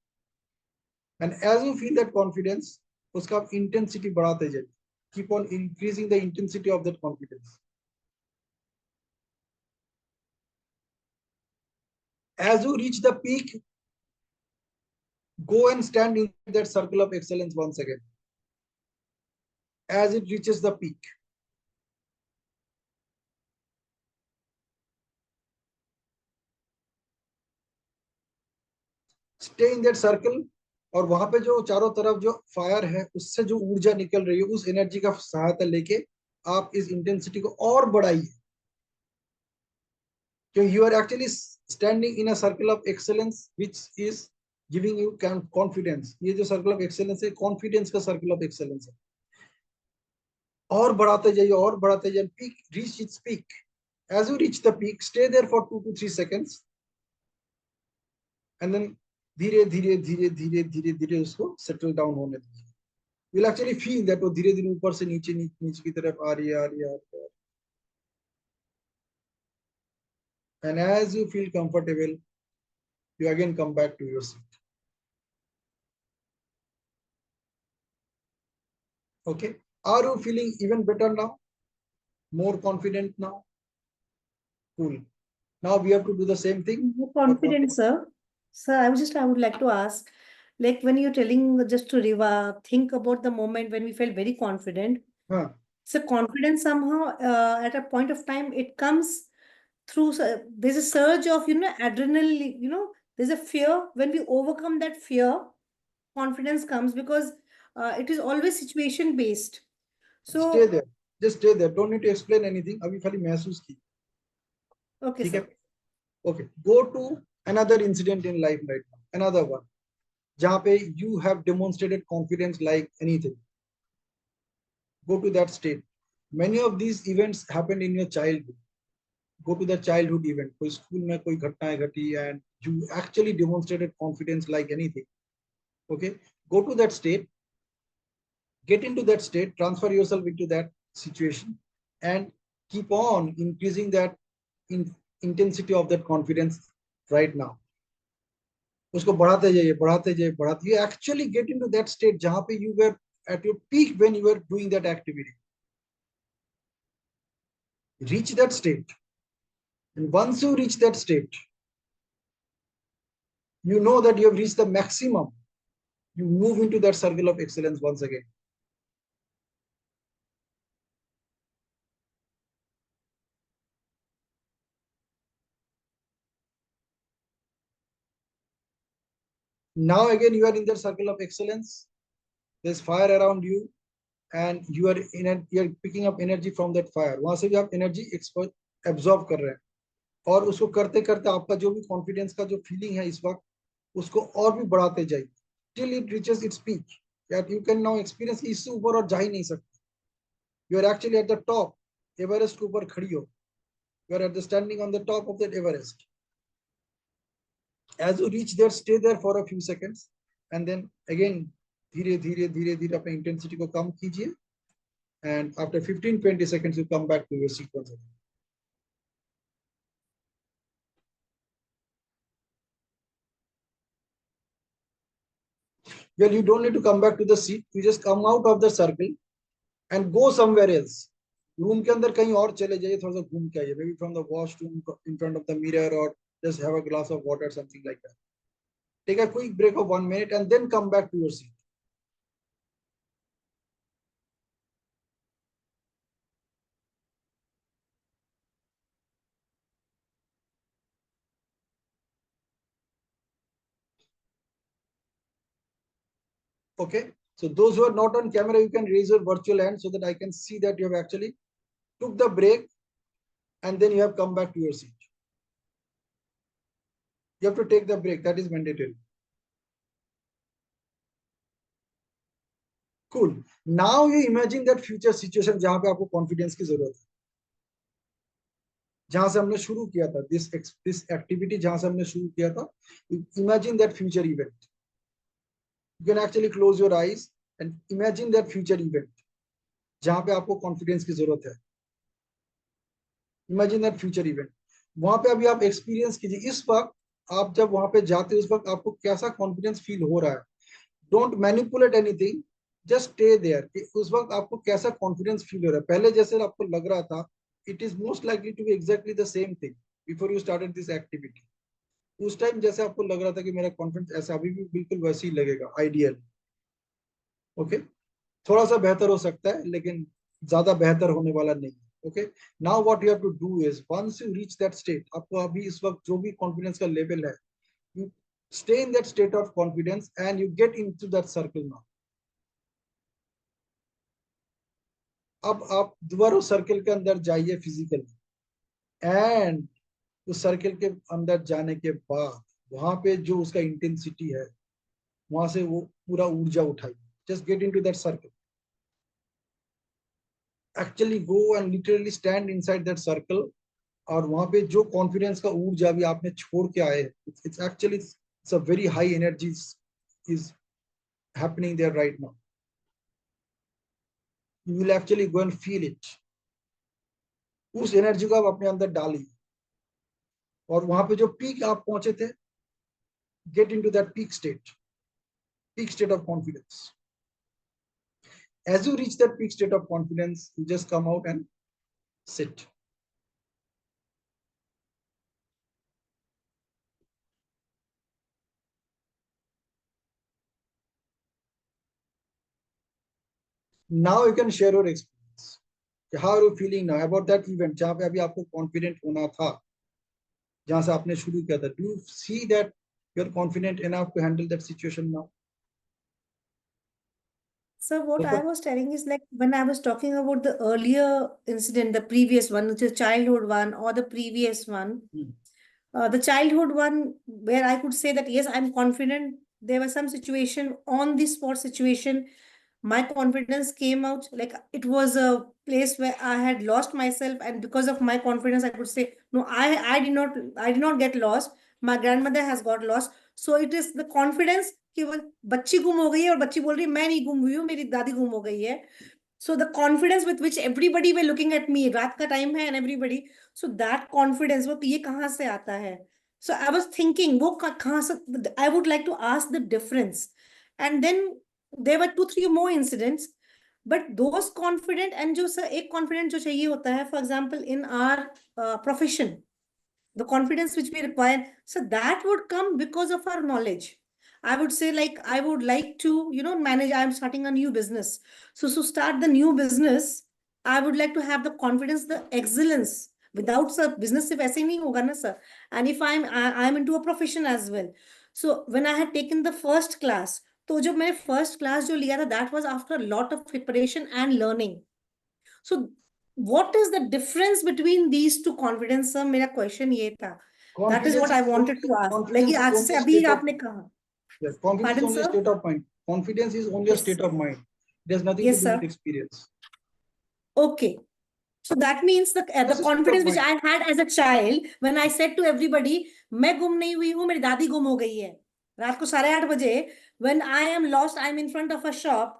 And as you feel that confidence, उसका आप intensity बढ़ाते जाइए. Keep on increasing the intensity of that confidence. As you reach the peak, go and stand in that circle of excellence once again. As it reaches the peak. Stay in that circle. और वहां पे जो चारों तरफ जो fire है उससे जो ऊर्जा निकल रही है उस एनर्जी का सहायता लेके आप इस इंटेंसिटी को और बढ़ाइए. क्योंकि you are actually standing in a circle of excellence which is giving you confidence. ये जो सर्कल ऑफ एक्सेलेंस है कॉन्फिडेंस का सर्कल ऑफ एक्सेलेंस है. और बढ़ाते जाइए और बढ़ाते जाइए. Peak, reach its peak. As you reach the peak, stay there for 2 to 3 seconds, and then धीरे धीरे धीरे धीरे धीरे धीरे उसको सेटल डाउन होने दीजिए. You'll actually feel that वो धीरे धीरे ऊपर से नीचे नीचे की तरफ आ रही है. And as you feel comfortable, you again come back to your seat. Okay, are you feeling even better now? More confident now? Cool. Now we have to do the same thing. More confident, sir. Sir, I would like to ask, like when you're telling just to think about the moment when we felt very confident. So confidence somehow at a point of time it comes through. There's a surge of adrenaline. There's a fear. When we overcome that fear, confidence comes because it is always situation based. So stay there. Just stay there. Don't need to explain anything. अभी खाली महसूस की. Okay, sir. Okay. Go to another incident in life right now. Another one. जहाँ पे you have demonstrated confidence like anything. Go to that state. Many of these events happened in your childhood. Go to the childhood event. कोई school में कोई घटनाएं घटी and you actually demonstrated confidence like anything. Okay. Go to that state. Get into that state. Transfer yourself into that situation and keep on increasing that intensity of that confidence right now. उसको बढ़ाते जाइए बढ़ाते जाइए बढ़ाते. You actually get into that state जहाँ पे you were at your peak when you were doing that activity. Reach that state, and once you reach that state, you know that you have reached the maximum. You move into that circle of excellence once again. Now again you are in that circle of excellence. There's fire around you and you are picking up energy from that fire. वहां से भी आप energy absorb कर रहे हैं और उसको करते करते आपका जो भी confidence का जो feeling है इस वक्त उसको और भी बढ़ाते जाइए till it reaches its peak. That you can now experience इससे ऊपर और जा ही नहीं सकते. You are actually at the top. Everest के ऊपर खड़ी हो. You are at the standing on the top of that Everest. As you reach there, stay there for a few seconds, and then again धीरे धीरे धीरे धीरे अपने intensity को कम कीजिए, and after 15-20 seconds you come back to your seat once again. Well, you don't need to come back to the seat. You just come out of the circle and go somewhere else. Room के अंदर कहीं और चले जाइए, थोड़ा सा घूम के आइए. Maybe from the washroom in front of the mirror, or just have a glass of water, something like that. Take a quick break of 1 minute and then come back to your seat. Okay, so those who are not on camera, you can raise your virtual hand so that I can see that you have actually took the break and then you have come back to your seat. You have to take the break, that is mandatory. Cool. Now you imagine that future situation जहाँ पे आपको confidence की जरूरत है. जहाँ से हमने शुरू किया था, this activity जहाँ से हमने शुरू किया था, imagine that future event. You can actually close your eyes and imagine that future event. जहां पे आपको कॉन्फिडेंस की जरूरत है। इमेजिन दैट फ्यूचर इवेंट, वहां पे अभी आप एक्सपीरियंस कीजिए, इस वक्त आप जब वहां पे जाते हो उस वक्त आपको कैसा कॉन्फिडेंस फील हो रहा है। Don't manipulate anything, just stay there. उस वक्त आपको कैसा कॉन्फिडेंस फील हो रहा है, पहले जैसे आपको लग रहा था, it is most likely to be exactly the same thing before you started this activity. उस टाइम जैसे आपको लग रहा था कि मेरा कॉन्फिडेंस ऐसा, अभी भी बिल्कुल वैसे ही लगेगा आइडियल। ओके, थोड़ा सा बेहतर हो सकता है लेकिन ज्यादा बेहतर होने वाला नहीं। Okay, now what you have to do is once you reach that state, आपको अभी इस वक्त जो भी कॉन्फिडेंस का लेवल है, you stay in that state of confidence and you get into that circle now. अब आप दोबारा सर्कल के अंदर जाइए फिजिकली, एंड उस सर्कल के अंदर जाने के बाद वहां पे जो उसका इंटेंसिटी है, वहां से वो पूरा ऊर्जा उठाइए। Just get into that circle, actually go and literally stand inside that circle. और वहां पे जो कॉन्फिडेंस का ऊर्जा भी आपने छोड़ के आए, it's actually it's a very high energy is happening there right now. You will actually go and feel it. उस एनर्जी को आप अपने अंदर डालिए, और वहां पे जो पीक आप पहुंचे थे, get into that peak state of confidence. As you reach that peak state of confidence, you just come out and sit. Now you can share your experience. How are you feeling now about that event जहां पे अभी आपको confident होना था, जहां से आपने शुरू किया था? Do you see that you're confident enough to handle that situation now? So what I was telling is, like, when I was talking about the earlier incident, the previous one, which is childhood one, or the previous one, the childhood one, where I could say that yes, I'm confident. There was some situation, on the spot situation, my confidence came out. Like, it was a place where I had lost myself, and because of my confidence, I could say, no, I did not get lost. My grandmother has got lost. So it is the confidence कि वो बच्ची गुम हो गई है और बच्ची बोल रही है मैं नहीं गुम हुई हूँ, मेरी दादी गुम हो गई है. So the confidence with which everybody were looking at me, रात का टाइम है and everybody, so that confidence, वो ये कहाँ से आता है? So I was thinking, वो कहाँ से, I would like to ask the difference. And then there were 2-3 more incidents, but those confident and जो सर एक confident जो चाहिए होता है, for example in our profession, the confidence which we require, so that would come because of our knowledge. I would say, like, I would like to, manage, I'm starting a new business. So to start the new business, I would like to have the confidence, the excellence. Without sir, business se वैसे ही नहीं होगा ना sir. And if I'm into a profession as well. So when I had taken the first class, तो जब मैंने first class जो लिया था, that was after a lot of preparation and learning. So what is the difference between these two confidence, sir? मेरा question ये था. That is what I wanted to ask. Like आज से अभी आपने कहा. Yes, confidence is only a state of mind. Confidence is only a state of mind. It has nothing to do with experience. Okay. So that means the confidence which I had as a child, when I said to everybody, मैं गुम नहीं हुई हूँ, मेरी दादी गुम हो गई है. रात को 8:30 बजे, when I am lost, I am in front of a shop,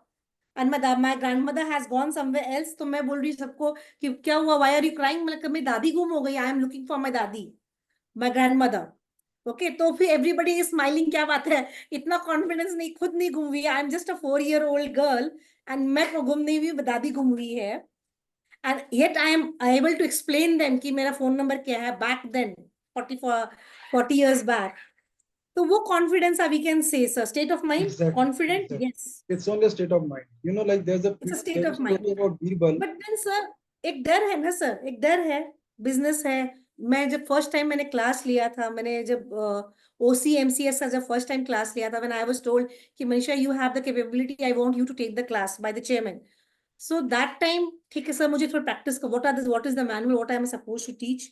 and my grandmother has gone somewhere else, तो मैं बोल रही सबको कि क्या हुआ, why are you crying? मतलब मेरी दादी गुम हो गई, I am looking for my दादी, my grandmother. ओके तो फिर एवरीबडी इज स्माइलिंग, क्या बात है, इतना कॉन्फिडेंस नहीं, खुद नहीं घूम हुई, I am just a 4-year-old girl and मैं घूम नहीं हुई, दादी घूम हुई है. And yet I am able to explain them कि मेरा फोन नंबर क्या है बैक देन 40 years बैक. तो वो confidence we can say sir, state of mind, confident, yes, it's only a state of mind. You know, like there's a state of mind. about Birbal. But then sir एक डर है ना sir, एक डर है, business है. मैं जब फर्स्ट टाइम मैंने क्लास लिया था, मैंने जब OCMCS का जब फर्स्ट टाइम क्लास लिया था, व्हेन आई वाज टोल्ड कि Manisha you have the capability, I want you to take the class by the chairman. So that time, ठीक है सर, मुझे थोड़ा प्रैक्टिस का, what is the manual, what I am supposed to teach.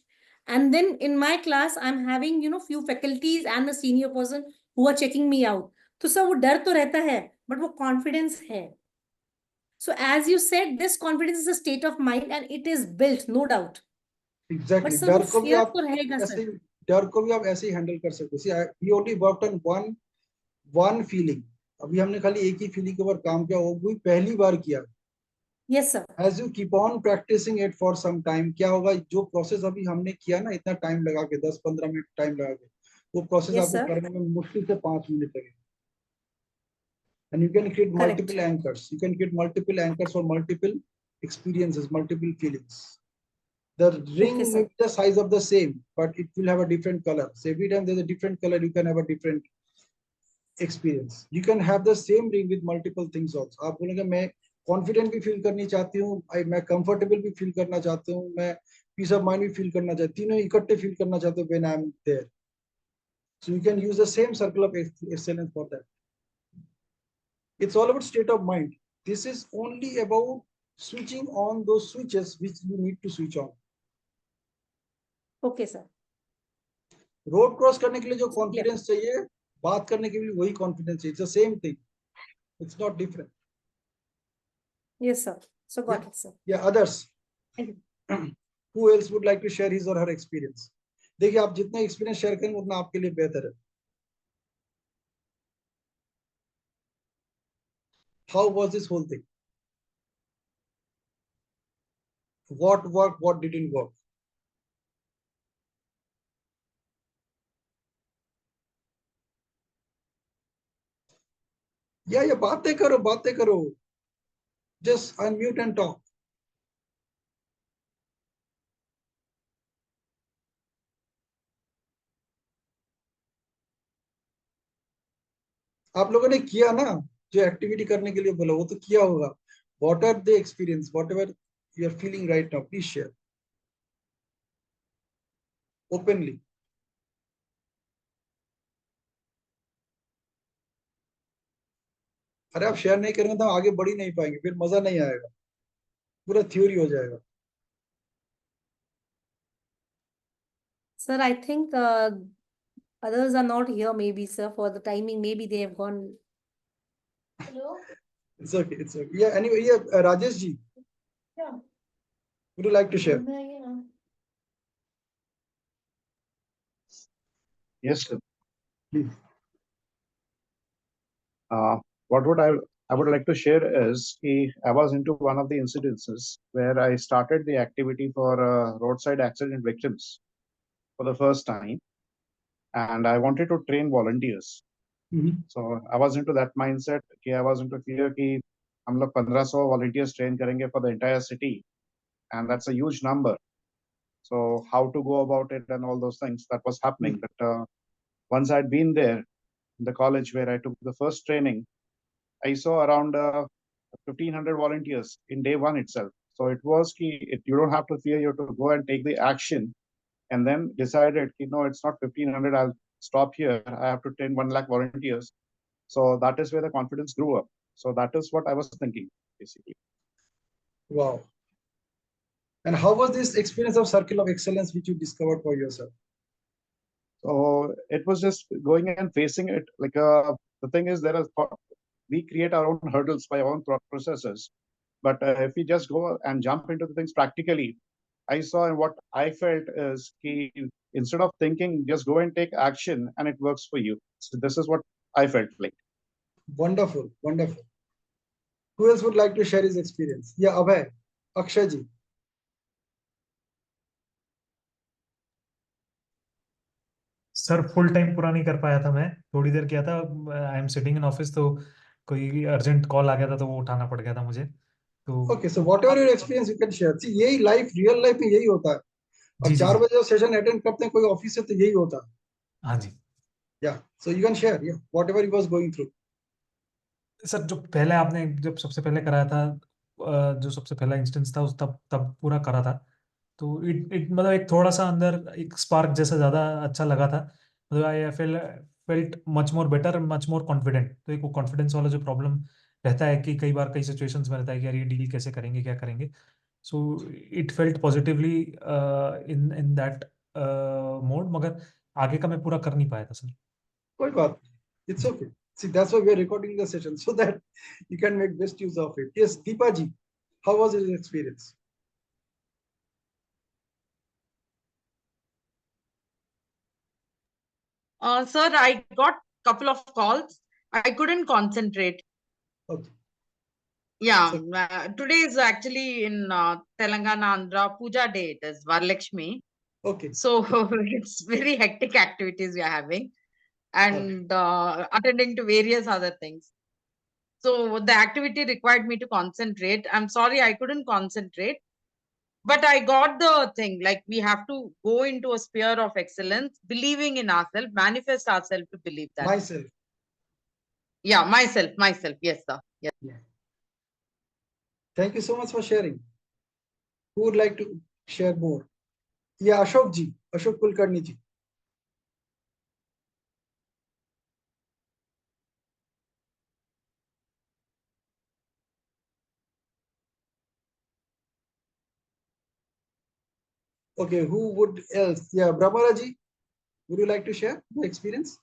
And then in my class I am having few faculties and a senior person who are checking me out. तो sir वो डर तो रहता है, but वो confidence है. So as you said, this confidence is a state of mind and it is built, no doubt. Exactly. But डर को भी आप रहेगा ऐसे, सर. डर को भी आप ऐसे ही हैंडल कर सकते हो. We only worked on one feeling. अभी हमने खाली एक ही फीलिंग के ऊपर काम किया, वो भी पहली बार किया. Yes, sir. As you keep on practicing it for some time, क्या होगा, जो प्रोसेस अभी हमने किया ना, इतना टाइम लगा के 10-15 मिनट टाइम लगा के, वो प्रोसेस Yes, आपको sir. करने में मुश्किल से 5 मिनट लगेगा. And you can create Correct. multiple anchors. You can create multiple anchors for multiple experiences, multiple feelings. The ring Okay, may sir. be the size of the same, but it will have a different color. So every time there's a different color, you can have a different experience. You can have the same ring with multiple things also. आप बोलेंगे मैं confident भी feel करनी चाहती हूँ, मैं comfortable भी feel करना चाहती हूँ, मैं peace of mind भी feel करना चाहती हूँ, तीनों इकट्ठे feel करना चाहते हूँ when I'm there. So you can use the same circle of excellence for that. It's all about state of mind. This is only about switching on those switches which you need to switch on. Okay, sir. Road cross करने के लिए जो confidence चाहिए, बात करने के लिए वही कॉन्फिडेंस चाहिए. It's the same thing. It's not different. Yes, sir. So got it, sir. Yeah, others. Thank you. Who else would like to share his or her experience? देखिए, आप जितना एक्सपीरियंस शेयर करेंगे उतना आपके लिए बेहतर है. How was this whole thing? What worked, what didn't work? Yeah, बातें करो. Just unmute and talk. आप लोगों ने किया ना, जो एक्टिविटी करने के लिए बोला वो तो किया होगा. What are the experience? Whatever you are feeling right now, please share openly. अरे आप शेयर नहीं करेंगे तो हम आगे बढ़ ही नहीं पाएंगे, फिर मजा नहीं आएगा, पूरा थ्योरी हो जाएगा. Sir, I think others are not here, maybe, sir, for the timing. Maybe they have gone. Hello? It's okay, it's okay. Yeah, anyway, yeah, Rajesh ji. Yeah. Would you like to share? Yes, sir. Please. What would I would like to share is I was into one of the incidences where I started the activity for roadside accident victims for the first time, and I wanted to train volunteers. So I was into that mindset. I was into fear कि हम लोग 1500 volunteers train करेंगे for the entire city, and that's a huge number. So how to go about it and all those things that was happening. But once I'd been there in the college where I took the first training, I saw around 1,500 volunteers in day one itself. So it was key. You don't have to fear. You have to go and take the action, and then decided, no, it's not 1,500. I'll stop here. I have to train 1 lakh volunteers. So that is where the confidence grew up. So that is what I was thinking, basically. Wow. And how was this experience of circle of excellence which you discovered for yourself? So it was just going and facing it. Like the thing is, we create our own hurdles by our own processes. But if we just go and jump into the things practically, I saw and what I felt is instead of thinking, just go and take action and it works for you. So this is what I felt like. Wonderful, wonderful. Who else would like to share his experience? Yeah, Abhay, Akshay ji. Sir full time पूरा नहीं कर पाया था मैं, थोड़ी देर किया था. I am sitting in office, तो कोई अर्जेंट कॉल आ गया था तो वो उठाना पड़ गया था मुझे. तो Okay, so whatever your experience you can share. See, यही लाइफ, रियल लाइफ में यही होता है. और 4 बजे सेशन अटेंड करते हैं कोई ऑफिस से, तो यही होता है. हाँ जी. Yeah, so you can share, yeah, whatever he was going through. Sir जो पहले आपने जब सबसे पहले कराया था, जो सबसे पहला इंस्टेंस था उस तब तब पूरा करा था, तो इट मतलब एक थोड़ा सा अंदर एक स्पार्क जैसा ज्यादा अच्छा लगा था. मतलब I felt much more better, much more confident. तो एक वो कॉन्फिडेंस वाला जो प्रॉब्लम रहता है कि कई बार कई सिचुएशंस में रहता है कि यार ये डील कैसे करेंगे, क्या करेंगे. So it felt positively in in that mode, मगर आगे का मैं पूरा कर नहीं पाया था सर. कोई बात नहीं, it's okay. See, that's why we are recording the session so that you can make best use of it. Yes, Deepa ji, how was your experience? Sir, I got couple of calls. I couldn't concentrate. Okay. Yeah, So- today is actually in Telangana, Andhra, Puja Day. It is Varalakshmi. Okay. So it's very hectic activities we are having and attending to various other things. So the activity required me to concentrate. I'm sorry, I couldn't concentrate, but I got the thing. Like we have to go into a sphere of excellence, believing in ourselves, manifest ourselves to believe that. Myself. Yeah, myself. Yes, sir. Yes. Yeah. Thank you so much for sharing. Who would like to share more? Yeah, Ashok ji, Ashok Kulkarni ji. Okay, who would else? Yeah, Brahmara ji, would you like to share the experience?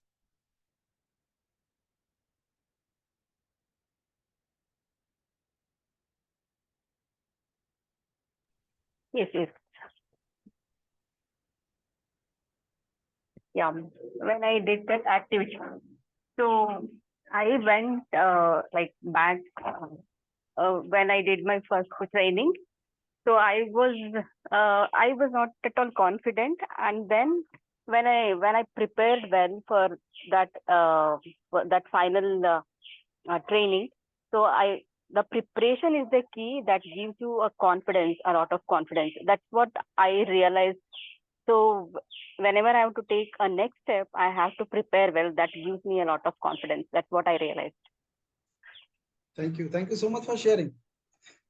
Yes, yes. Yeah, when I did that activity, so I went like back when I did my first training. So I was not at all confident, and then when I prepared well for that final training, so the preparation is the key that gives you a lot of confidence. That's what I realized. So whenever I have to take a next step, I have to prepare well. That gives me a lot of confidence. That's what I realized. Thank you so much for sharing.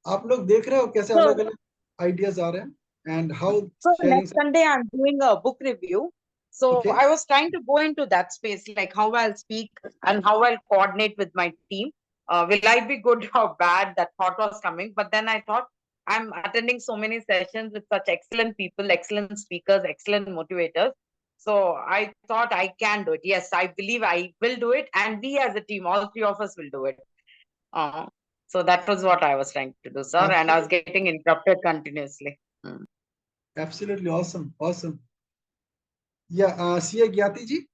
आप लोग देख रहे हो कैसे अलग अलग ideas आ रहे हैं and how So sharing. next Sunday I'm doing a book review. So Okay. I was trying to go into that space, like how I'll speak and how I'll coordinate with my team. Will I be good or bad? That thought was coming, but then I thought I'm attending so many sessions with such excellent people, excellent speakers, excellent motivators. So I thought I can do it. Yes, I believe I will do it, and we as a team, all three of us will do it. So that was what I was trying to do, sir, and I was getting interrupted continuously. Absolutely awesome. Awesome. Yeah, CA Gyati ji.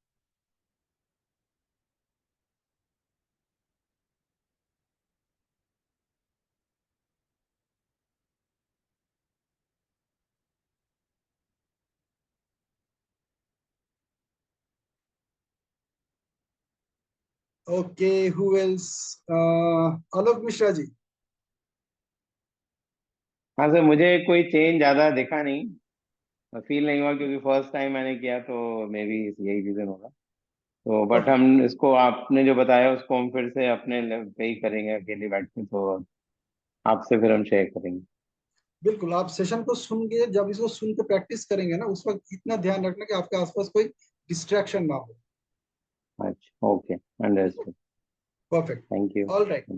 Okay, who else? Alok Mishra ji. हाँ sir, मुझे कोई change ज्यादा दिखा नहीं, feel नहीं हुआ क्योंकि first time मैंने किया, तो मे बी यही रीजन होगा। तो बट हम इसको, आपने जो बताया उसको हम फिर से अपने पे ही करेंगे अकेले बैठ के, तो आपसे फिर हम शेयर करेंगे। बिल्कुल, आप सेशन को सुन के, जब इसको सुन के प्रैक्टिस करेंगे ना, उस वक्त इतना ध्यान रखना कि आपके आसपास कोई डिस्ट्रैक्शन ना हो। अच्छा, okay, understood, perfect, thank you. All right,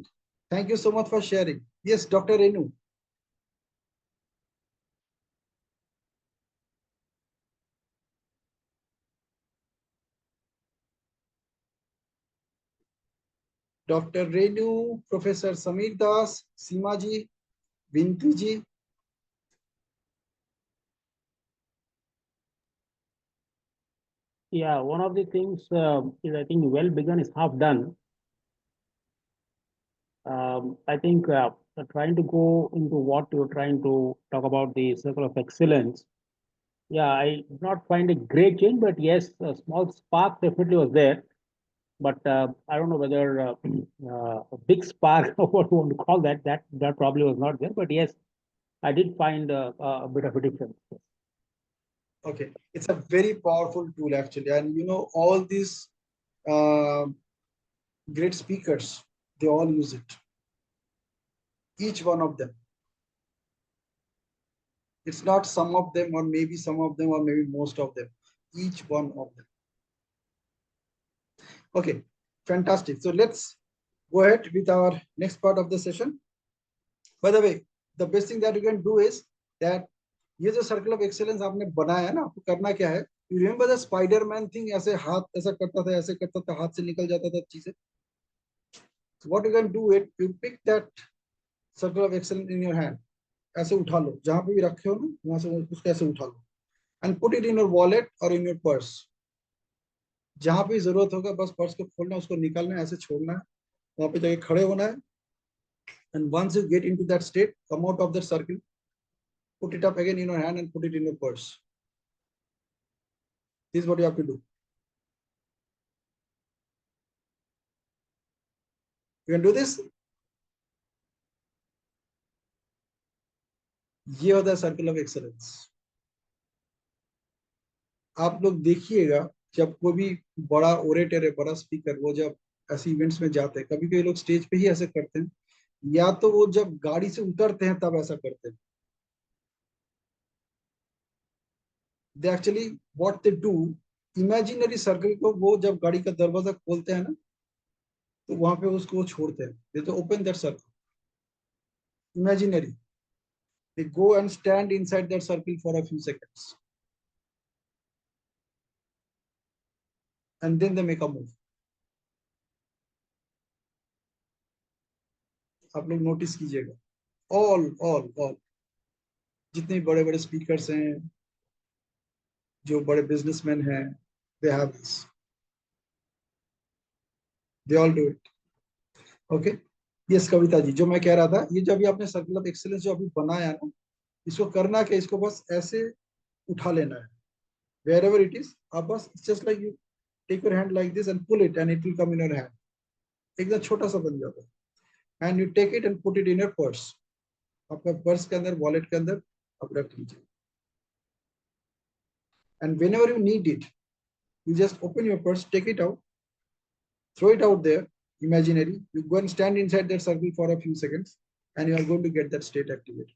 thank you so much for sharing. Yes, doctor Renu. Doctor Renu, professor Sameer Das, Seema ji, Vinti ji. Yeah, one of the things is, I think, well begun is half done. I think trying to go into what you're trying to talk about, the circle of excellence. Yeah, I did not find a great change, but yes, a small spark definitely was there. But I don't know whether a big spark or what you want to call that, that probably was not there. But yes, I did find a bit of a difference. Okay, it's a very powerful tool actually, and you know, all these great speakers, they all use it. Each one of them. It's not some of them, or maybe some of them, or maybe most of them. Each one of them. Okay, fantastic. So let's go ahead with our next part of the session. By the way, the best thing that you can do is that ये जो circle of excellence आपने बनाया है ना, आपको करना क्या है, you remember the Spiderman thing, ऐसे हाथ ऐसा करता था, ऐसे करता था, हाथ से निकल जाता था चीजें। So what you can do it, you pick that circle of excellence in your hand, ऐसे उठा लो, जहां पे भी रखे हो ना, वहां से उसको ऐसे उठा लो, and put it in your wallet or in your purse. जहां पे जरूरत होगा बस पर्स को खोलना, उसको निकालना है, ऐसे छोड़ना है, वहां पे जाके खड़े होना है, And once you get into that state, come out of the circle, put it up again in your hand and put it in your purse. This is what you have to do. You can do this. ये होता है circle of excellence. आप लोग देखिएगा जब कोई भी बड़ा ओरेटर है, बड़ा स्पीकर, वो जब ऐसे इवेंट्स में जाते हैं, कभी कभी लोग स्टेज पे ही ऐसे करते हैं, या तो वो जब गाड़ी से उतरते हैं तब ऐसा करते हैं. They actually what they do, imaginary circle को वो जब गाड़ी का दरवाजा खोलते हैं ना, तो वहां पे उसको छोड़ते हैं. They open that circle. Imaginary. They go and stand inside that circle for a few seconds. And then they make a move. आप लोग नोटिस कीजिएगा. all जितने बड़े बड़े स्पीकर्स हैं, जो बड़े बिजनेसमैन हैं, they have this. They all do it. Okay. Yes Kavita ji, जो मैं कह रहा था, ये जो अभी आपने सर्कल ऑफ एक्सीलेंस जो अभी बनाया ना, इसको करना क्या, इसको बस ऐसे उठा लेना है. Wherever it is, आप बस just like you take your hand like this and pull it and it will come in your hand. एकदम छोटा सा बन जाता है. And you take it and put it in your purse. आपका purse के अंदर, वॉलेट के अंदर आप रख लीजिए. And whenever you need it, you just open your purse, take it out, throw it out there, imaginary. You go and stand inside that circle for a few seconds, and you are going to get that state activated.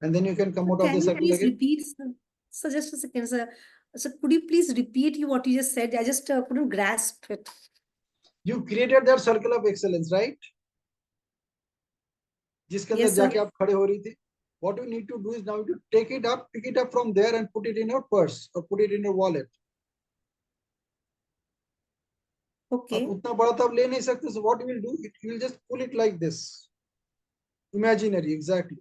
And then you can come out of the circle again. Repeat, sir? So just a second, sir. So could you please repeat what you just said? I just couldn't grasp it. You created that circle of excellence, right? जिसके अंदर जाके आप खड़े हो रही थी. What you need to do is now to take it up, pick it up from there and put it in your purse or put it in your wallet. Okay. अब उतना बड़ा तो आप ले नहीं सकते. So what you will do? You will just pull it like this. Imaginary, exactly.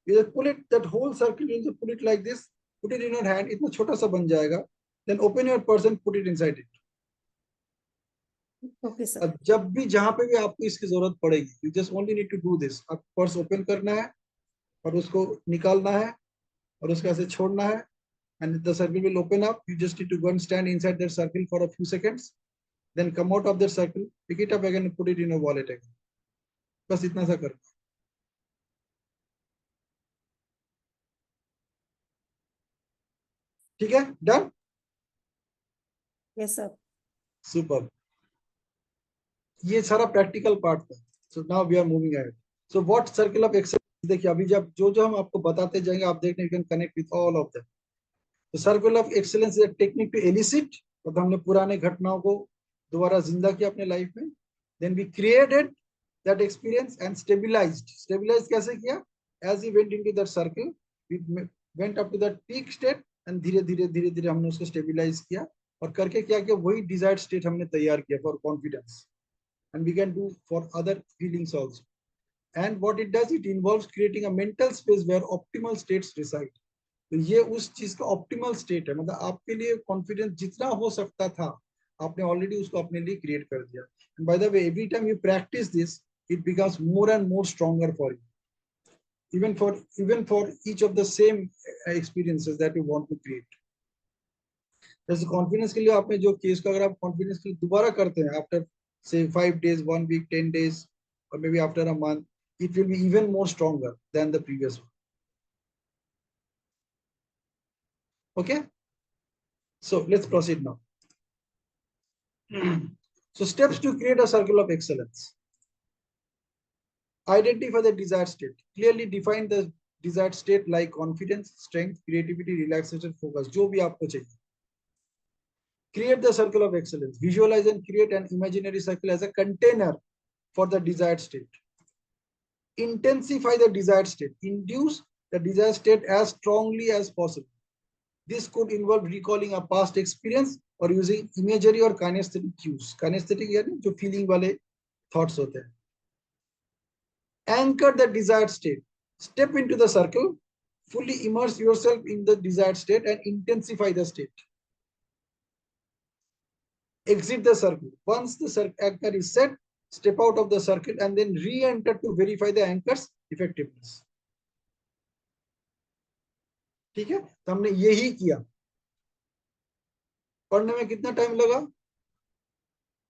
You just pull it, that whole circle, you just pull it like this, put it in your hand, इतना छोटा सा बन जाएगा. Then open your purse and put it inside it. Okay, sir. अब जब भी जहां पे भी आपको इसकी जरूरत पड़ेगी, you just only need to do this. आप पर्स ओपन करना है और उसको निकालना है और उसको ऐसे छोड़ना है. And the circle will open up. You just need to go and stand inside that circle for a few seconds. Then come out of that circle, pick it up again and put it in your wallet again. बस इतना सा करना. ठीक है, done. Yes, sir. Super. ये सारा practical part था. So now we are moving ahead. So what circle of excellence, देखिए अभी जब जो हम आपको बताते जाएंगे, आप देखने you can connect with all of them. तो circle of excellence is a technique to elicit. मतलब हमने पुराने घटनाओं को दोबारा जिंदा किया अपने लाइफ में. Then we created that experience and stabilised. Stabilise कैसे किया? As we went into that circle, we went up to that peak state and धीरे धीरे हमने उसको स्टेबलाइज किया और करके क्या किया, वही डिजायर्ड स्टेट हमने तैयार किया for confidence. And we can do for other feelings also. And what it does, it involves creating a mental space where optimal states reside. तो ये उस चीज का ऑप्टिमल स्टेट है. मतलब आपके लिए कॉन्फिडेंस जितना हो सकता था, आपने ऑलरेडी उसको अपने लिए क्रिएट कर दिया. And by the way, every time you practice this, it becomes more and more stronger for you. Even for each of the same experiences that you want to create. जैसे confidence के लिए आपने जो case को अगर आप confidence के लिए दोबारा करते हैं, after say 5 days, 1 week, 10 days, or maybe after a month, it will be even more stronger than the previous one. Okay, so let's proceed now. So steps to create a circle of excellence. Identify the desired state. Clearly define the desired state like confidence, strength, creativity, relaxation, focus. जो भी आपको चाहिए. Create the circle of excellence. Visualize and create an imaginary circle as a container for the desired state. Intensify the desired state. Induce the desired state as strongly as possible. This could involve recalling a past experience or using imagery or kinesthetic cues. Kinesthetic यानी जो feeling वाले thoughts होते हैं. Anchor the desired state. Step into the circle. Fully immerse yourself in the desired state and intensify the state. Exit the circle. Once the anchor is set, step out of the circle and then re-enter to verify the anchor's effectiveness. ठीक है, तो हमने यही किया. पढ़ने में कितना time लगा?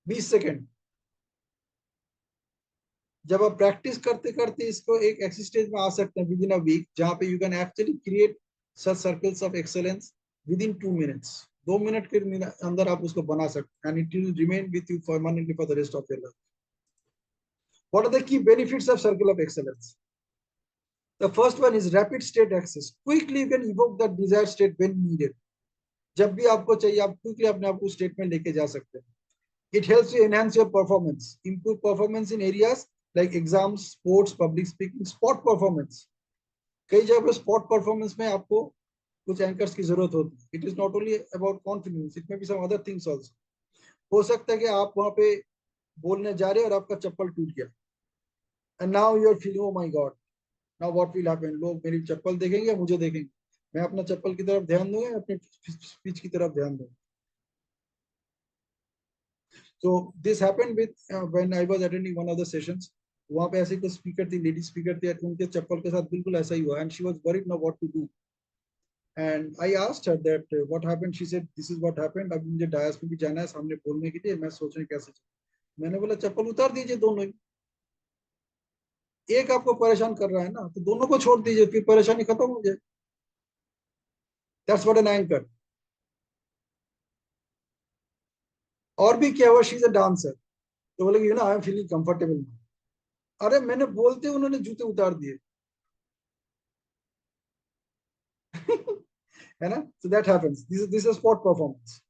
20 सेकेंड. जब आप प्रैक्टिस करते करते इसको एक ऐसी स्टेज में आ सकते हैं विद इन अ वीक, जहां पे you can actually create such circles of excellence with in 2 minutes. 2 minute के अंदर आप उसको बना सकते हैं, and it will remain with you permanently for the rest of your life. What are the key benefits of circle of excellence? The first one is rapid state access. Quickly you can evoke the desired state when needed. जब भी आपको चाहिए आप quickly अपने आप को state में लेके जा सकते हैं. It helps you enhance your performance, improve performance in areas like exams, sports, public speaking, sport performance. कई जगह पे sport performance में आपको कुछ anchors की जरूरत होती है. It is not only about confidence, it may be some other things also. हो सकता है कि आप वहां पे बोलने जा रहे हैं और आपका चप्पल टूट गया. And now you are feeling, oh my God, now what will happen? लोग मेरी चप्पल देखेंगे या मुझे देखेंगे? मैं अपना चप्पल की तरफ ध्यान दूंगा या अपने स्पीच की तरफ ध्यान दूंगा? So this happened with when I was attending one of the sessions. वहाँ पे ऐसे कुछ स्पीकर थी, लेडी स्पीकर थी, उनके चप्पल के साथ बिल्कुल ऐसा ही हुआ. And she was worried now what to do. And I asked her that what happened. She said this is what happened. अब मुझे डायस में भी जाना है सामने बोलने के लिए. मैं सोच रही कैसे. मैंने बोला चप्पल उतार दीजिए दोनों ही. एक आपको परेशान कर रहा है ना, तो दोनों को छोड़ दीजिए, फिर परेशानी खत्म हो जाए. That's what an anchor. और भी क्या हुआ? She is a dancer. तो बोले you know I am feeling comfortable. अरे मैंने बोलते उन्होंने जूते उतार दिए. है ना? So that happens. This is sport performance.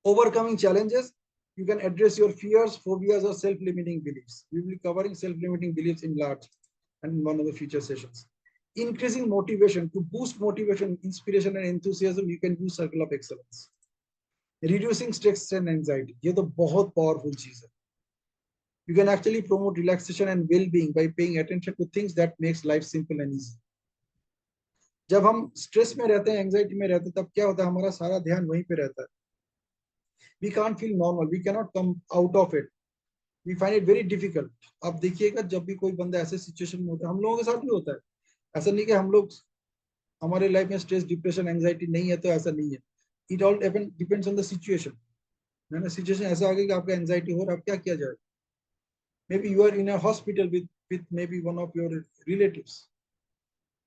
Overcoming challenges. You can address your fears, phobias, or self-limiting beliefs. We will be covering self-limiting beliefs in large and in one of the future sessions. Increasing motivation. To boost motivation, inspiration, and enthusiasm, you can use circle of excellence. Reducing stress and anxiety. ये तो बहुत powerful चीज है. You can actually promote relaxation and well-being by paying attention to things that makes life simple and easy. जब हम stress में रहते हैं, एंजाइटी में रहते हैं, तब क्या होता है? हमारा सारा ध्यान वहीं पे रहता है. We can't feel normal. We cannot come out of it. We find it very difficult. आप देखिएगा जब भी कोई बंदा ऐसे सिचुएशन में होता है, हम लोगों के साथ भी होता है. ऐसा नहीं कि हम लोग हमारे लाइफ में स्ट्रेस, डिप्रेशन, एंजाइटी नहीं है तो ऐसा नहीं है. It all depends on the situation. है ना? सिचुएशन ऐसा आ गया कि आपका एंजाइटी हो रहा है, अब क्या किया जाए? Maybe you are in a hospital with maybe one of your relatives,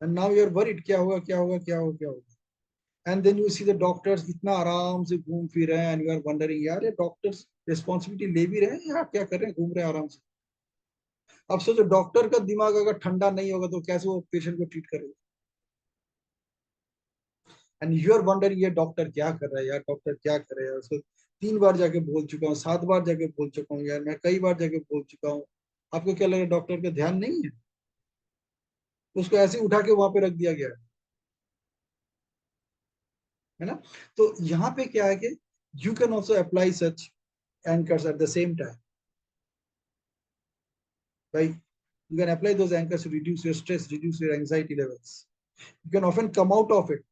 and now you are worried. क्या होगा, क्या होगा, क्या होगा, क्या होगा? And then you see the doctors इतना आराम से घूम फिर रहे हैं, and you are wondering यार ये डॉक्टर्स रिस्पॉन्सिबिलिटी ले भी रहे हैं या क्या कर रहे हैं, घूम रहे हैं आराम से. अब सोचो डॉक्टर का दिमाग अगर ठंडा नहीं होगा तो कैसे वो पेशेंट को ट्रीट करेगा? एंड यू आर वंडरिंग ये डॉक्टर क्या कर रहा है यार, डॉक्टर क्या कर रहा है. उसको 3 बार जाके बोल चुका हूँ, 7 बार जाके बोल चुका हूँ यार, मैं कई बार जाके बोल चुका हूँ. आपको क्या लगा डॉक्टर का ध्यान नहीं है? उसको ऐसे उठा के वहां पे रख दिया गया है ना? तो यहाँ पे क्या है कि you can also apply such anchors at the same time, right? You can apply those anchors to reduce your stress, reduce your anxiety levels. You can often come out of it.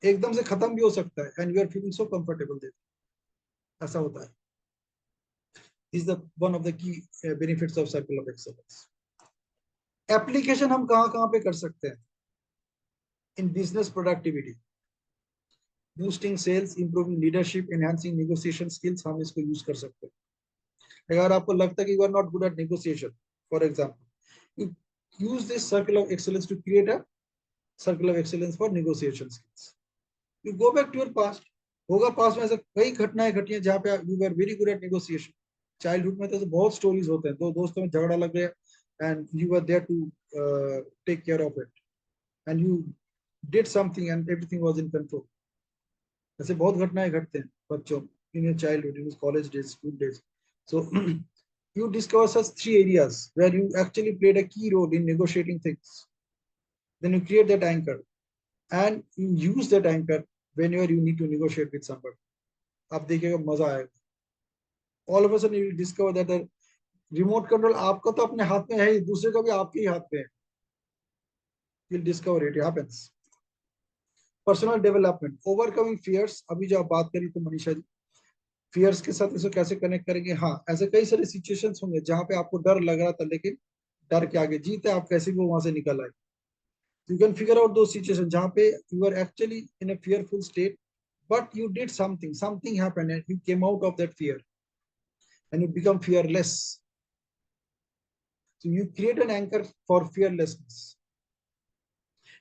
एकदम से खत्म भी हो सकता है, and you are feeling so comfortable there. ऐसा होता है. This is the one of the key benefits of circle of excellence. Application हम कहाँ पे कर सकते हैं? In business productivity, boosting sales, improving leadership, enhancing negotiation skills, हम इसको यूज कर सकते हैं. अगर आपको लगता है कि you are not good at negotiation, for example, you use this circle of excellence to create a circle of excellence for negotiation skills. You go back to your past. होगा पास में ऐसे कई घटनाएं घटी हैं जहाँ पे you were very good at negotiation. Childhood में तो बहुत stories होते हैं. दो दोस्तों में झगड़ा लग गया and you were there to take care of it, and you did something and everything was in control. ऐसे बहुत घटनाएं घटते हैं बच्चों in your childhood, in your college days, school days. So you discover such 3 areas where you actually played a key role in negotiating things. Then you create that anchor and you use that anchor whenever you need to negotiate with somebody. आप देखिएगा मजा आएगा. All of a sudden you will discover that the remote control आपका तो अपने हाथ में है ही, दूसरे का भी आपके ही हाथ में है. You'll discover it happens. Personal development, overcoming fears. अभी जो आप बात करी तो मनीषा जी, फियर्स के साथ इसको कैसे कनेक्ट करेंगे? हाँ, ऐसे कई सारे सिचुएशंस होंगे जहां पे आपको डर लग रहा था, लेकिन डर के आगे जीत है, आप कैसे भी वहां से निकल आए. You can figure out those situations जहाँ पे you were actually in a fearful state, but you did something happened and you came out of that fear and you become fearless. So you create an anchor for fearlessness.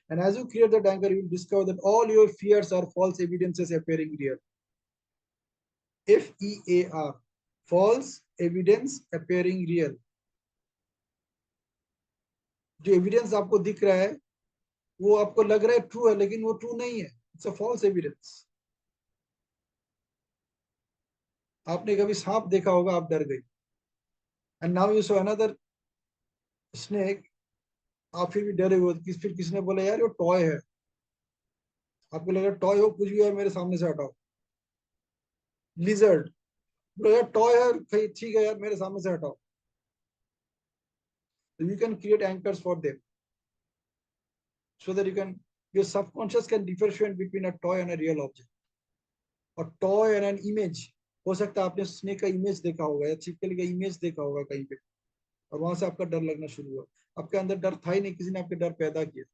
And as you create that anchor, you will discover that all your fears are false evidences appearing real. FEAR, false evidence appearing real. जो evidence आपको दिख रहा है वो आपको लग रहा है ट्रू है, लेकिन वो ट्रू नहीं है. It's a false evidence. आपने कभी सांप देखा होगा, आप डर गई, and now you saw another snake, आप फिर भी डरे हुए. फिर किसने बोला यार ये टॉय है, आपको लगा टॉय हो, कुछ भी है, मेरे सामने से हटाओ. लिजर्ड, बोला यार टॉय है, ठीक है यार, मेरे सामने से हटाओ. You can create anchors for them so that you can, your subconscious can differentiate between a toy and a real object. और टॉय एंड एन इमेज, हो सकता है आपने स्नेक का इमेज देखा होगा या छिपकली का इमेज देखा होगा कहीं पे, और वहां से आपका डर लगना शुरू हुआ. आपके अंदर डर था ही नहीं, किसी ने आपके डर पैदा किया.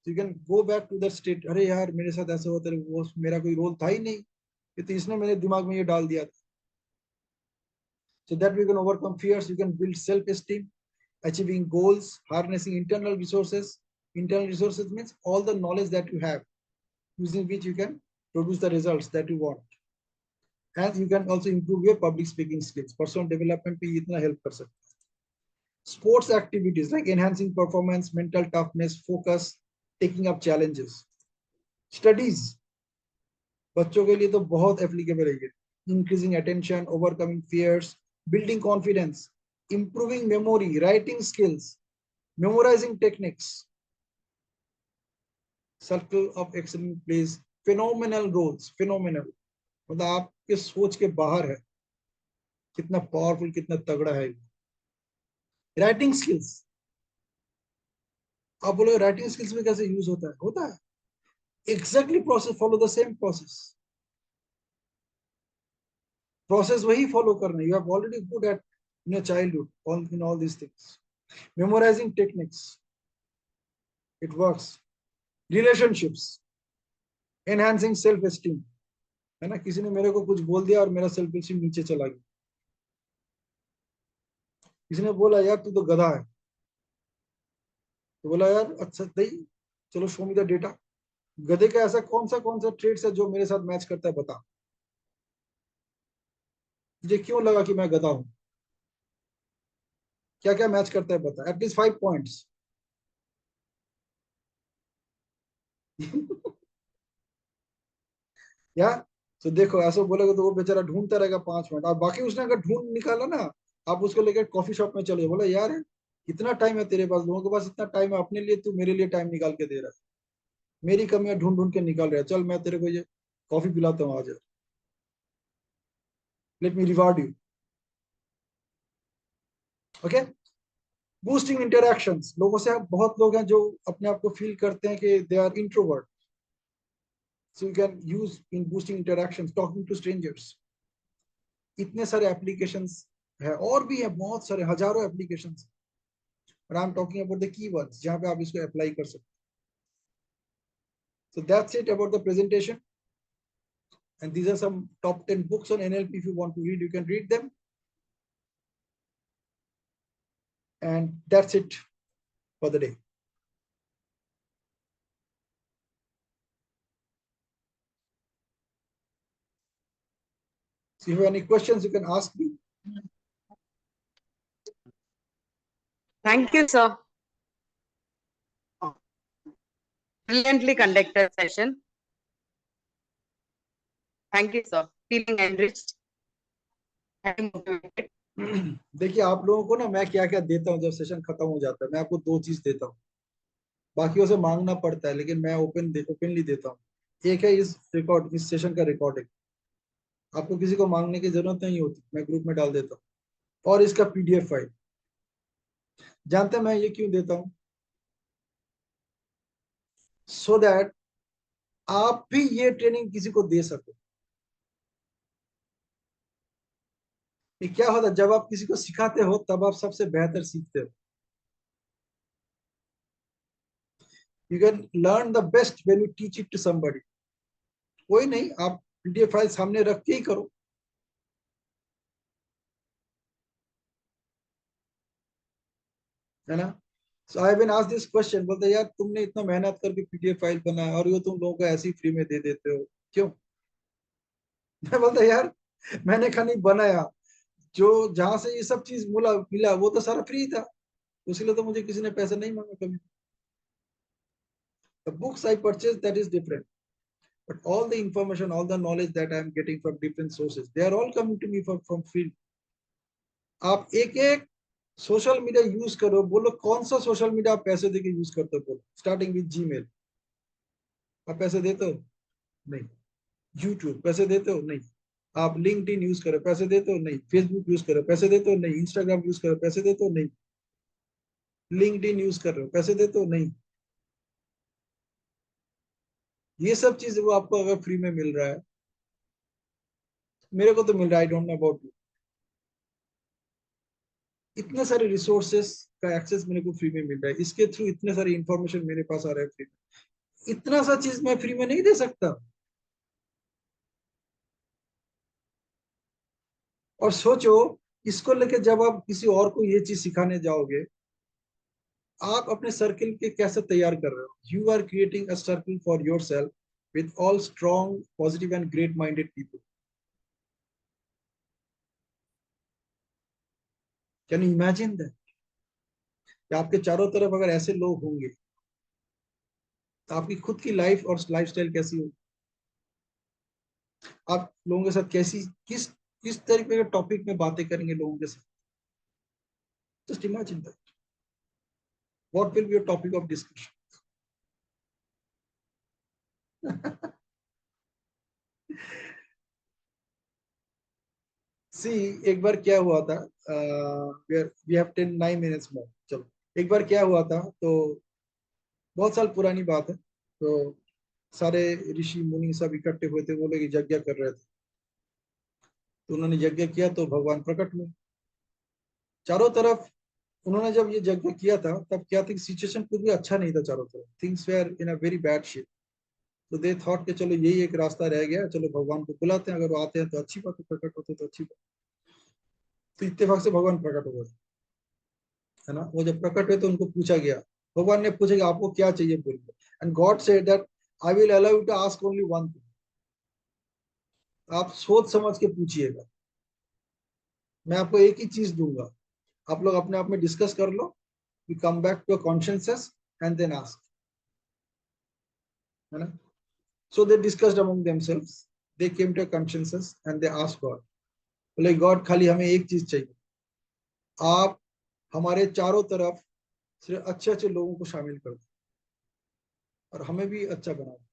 So you can go back to that state, अरे यार मेरे साथ ऐसा होता है, वो मेरा कोई रोल था ही नहीं, ये तो इसने मेरे दिमाग में ये डाल दिया था. So that we can overcome fears, you can build self-esteem, achieving goals, harnessing internal resources. Internal resources means all the knowledge that you have, using which you can produce the results that you want. And you can also improve your public speaking skills. Personal development पे इतना help कर सकते हैं. Sports activities like enhancing performance, mental toughness, focus, taking up challenges. Studies, बच्चों के लिए तो बहुत applicable है. Increasing attention, overcoming fears, building confidence, improving memory, writing skills, memorizing techniques. Circle of excellence plays phenomenal roles. Phenomenal मतलब आपके सोच के बाहर है, कितना पावरफुल, कितना तगड़ा है. राइटिंग स्किल्स, आप बोलोगे राइटिंग स्किल्स में कैसे यूज होता है? होता है exactly process, follow the same process वही फॉलो करना. You have already good at in your childhood all in all these things. Memorising techniques, it works. Relationships, enhancing self esteem, है ना, किसी ने मेरे को कुछ बोल दिया और मेरा सेल्फ एस्टीम नीचे चला गया. किसी ने बोला यार तू तो गधा है, तो बोला यार अच्छा नहीं, चलो शो मी द डेटा. गधे का ऐसा कौन सा ट्रेड्स है जो मेरे साथ मैच करता है, बता. मुझे क्यों लगा कि मैं गधा हूं, क्या क्या मैच करता है बता, एटलीस्ट 5 पॉइंट्स. या तो देखो ऐसा बोलेगा तो वो बेचारा ढूंढता रहेगा 5 मिनट, और बाकी उसने अगर ढूंढ निकाला ना, आप उसको लेकर कॉफी शॉप में चले, बोला यार इतना टाइम है तेरे पास, लोगों के पास इतना टाइम है, अपने लिए तू मेरे लिए टाइम निकाल के दे रहा है, मेरी कमियां ढूंढ ढूंढ के निकाल रहा है, चल मैं तेरे को ये कॉफी पिलाता हूँ आज, let me reward you. Okay. Boosting interactions, लोगों से, बहुत लोग हैं जो अपने आप को फील करते हैं कि they are introvert. So you can use in boosting interactions, talking to strangers. इतने सारे एप्लीकेशंस है, और भी है बहुत सारे, हजारों applications. But I'm talking about the keywords जहाँ पे आप इसको अप्लाई कर सकते. So that's it about the presentation. And these are some top 10 books on NLP. If you want to read, you can read them. And that's it for the day. So if you have any questions, you can ask me. Thank you, sir. Brilliantly conducted session. Thank you, sir. Feeling enriched and motivated. देखिए आप लोगों को ना मैं क्या क्या देता हूँ जब सेशन खत्म हो जाता है. मैं आपको 2 चीज देता हूँ, बाकियों से मांगना पड़ता है, लेकिन मैं ओपनली देता हूँ. एक है इस सेशन का रिकॉर्डिंग, आपको किसी को मांगने की जरूरत नहीं होती, मैं ग्रुप में डाल देता हूँ. और इसका PDF फाइल. जानते हैं मैं ये क्यों देता हूँ? सो दैट आप भी ये ट्रेनिंग किसी को दे सको. ये क्या होता है, जब आप किसी को सिखाते हो तब आप सबसे बेहतर सीखते हो. You can learn the best when you teach it to somebody. कोई नहीं, आप PDF फाइल सामने रख के ही करो. है ना? So I have been asked this question, बोलते यार तुमने इतना मेहनत करके PDF फाइल बनाया और ये तुम लोगों को ऐसे ही फ्री में दे देते हो, क्यों? मैं बोलता यार मैंने खाली बनाया, जो जहां से ये सब चीज मिला वो तो सारा फ्री था, उसके लिए तो मुझे किसी ने पैसे नहीं मांगा कभी. The books I purchased, that is different. But all the information, all the knowledge that I am getting from different sources, they are all coming to me from free. आप एक एक सोशल मीडिया यूज करो, बोलो कौन सा social media आप पैसे देके यूज करते हो, बोलो. स्टार्टिंग विद जीमेल, आप पैसे देते हो? नहीं. यूट्यूब पैसे देते हो? नहीं. आप लिंक्डइन यूज करो, पैसे देते हो? नहीं. फेसबुक यूज करो, पैसे देते हो? नहीं. इंस्टाग्राम यूज करो, पैसे देते हो? नहीं. लिंक्डइन यूज कर रहे हो, पैसे देते हो? नहीं. ये सब चीज वो आपको अगर फ्री में मिल रहा है, मेरे को तो मिल रहा है, I don't know about you. इतने सारे रिसोर्सेस का एक्सेस मेरे को फ्री में मिल रहा है, इसके थ्रू इतने सारे इंफॉर्मेशन मेरे पास आ रहा है फ्री में. इतना सा चीज मैं फ्री में नहीं दे सकता. और सोचो, इसको लेके जब आप किसी और को ये चीज सिखाने जाओगे, आप अपने सर्किल के कैसे तैयार कर रहे हो? You are creating a circle for yourself with all strong, positive and great minded people. Can you imagine that? आपके चारों तरफ अगर ऐसे लोग होंगे तो आपकी खुद की लाइफ और लाइफस्टाइल कैसी होगी? आप लोगों के साथ कैसी, किस किस तरीके के टॉपिक में बातें करेंगे लोगों के साथ? Just imagine that. What will be your topic of discussion? See, एक बार क्या हुआ था, वी हैव 9 minutes more. चलो, एक बार क्या हुआ था, तो बहुत साल पुरानी बात है. तो सारे ऋषि मुनि सब इकट्ठे हुए थे, वो लोग यज्ञ कर रहे थे. तो उन्होंने यज्ञ किया तो भगवान प्रकट हुए चारों तरफ. उन्होंने जब ये यज्ञ किया था तब क्या था, सिचुएशन कुछ भी अच्छा नहीं था चारों तरफ. Things were in a very bad shape. तो दे थॉट कि चलो यही एक रास्ता रह गया, चलो भगवान को बुलाते हैं, अगर वो आते हैं तो अच्छी बात है, प्रकट होते तो अच्छी बात. तो इत्तेफाक से भगवान प्रकट हुए, है ना. वो जब प्रकट हुए तो उनको पूछा गया, भगवान ने पूछा कि आपको क्या चाहिए बोलिए. And God said that I will allow you to ask only one thing. आप सोच समझ के पूछिएगा, मैं आपको एक ही चीज दूंगा, आप लोग अपने आप में डिस्कस कर लो. You come back to a consciousness and then ask. है ना. So they discussed among themselves, they came to a consciousness and they asked God. बोले गॉड, खाली हमें एक चीज चाहिए, आप हमारे चारों तरफ सिर्फ अच्छे अच्छे लोगों को शामिल कर दो और हमें भी अच्छा बना दो.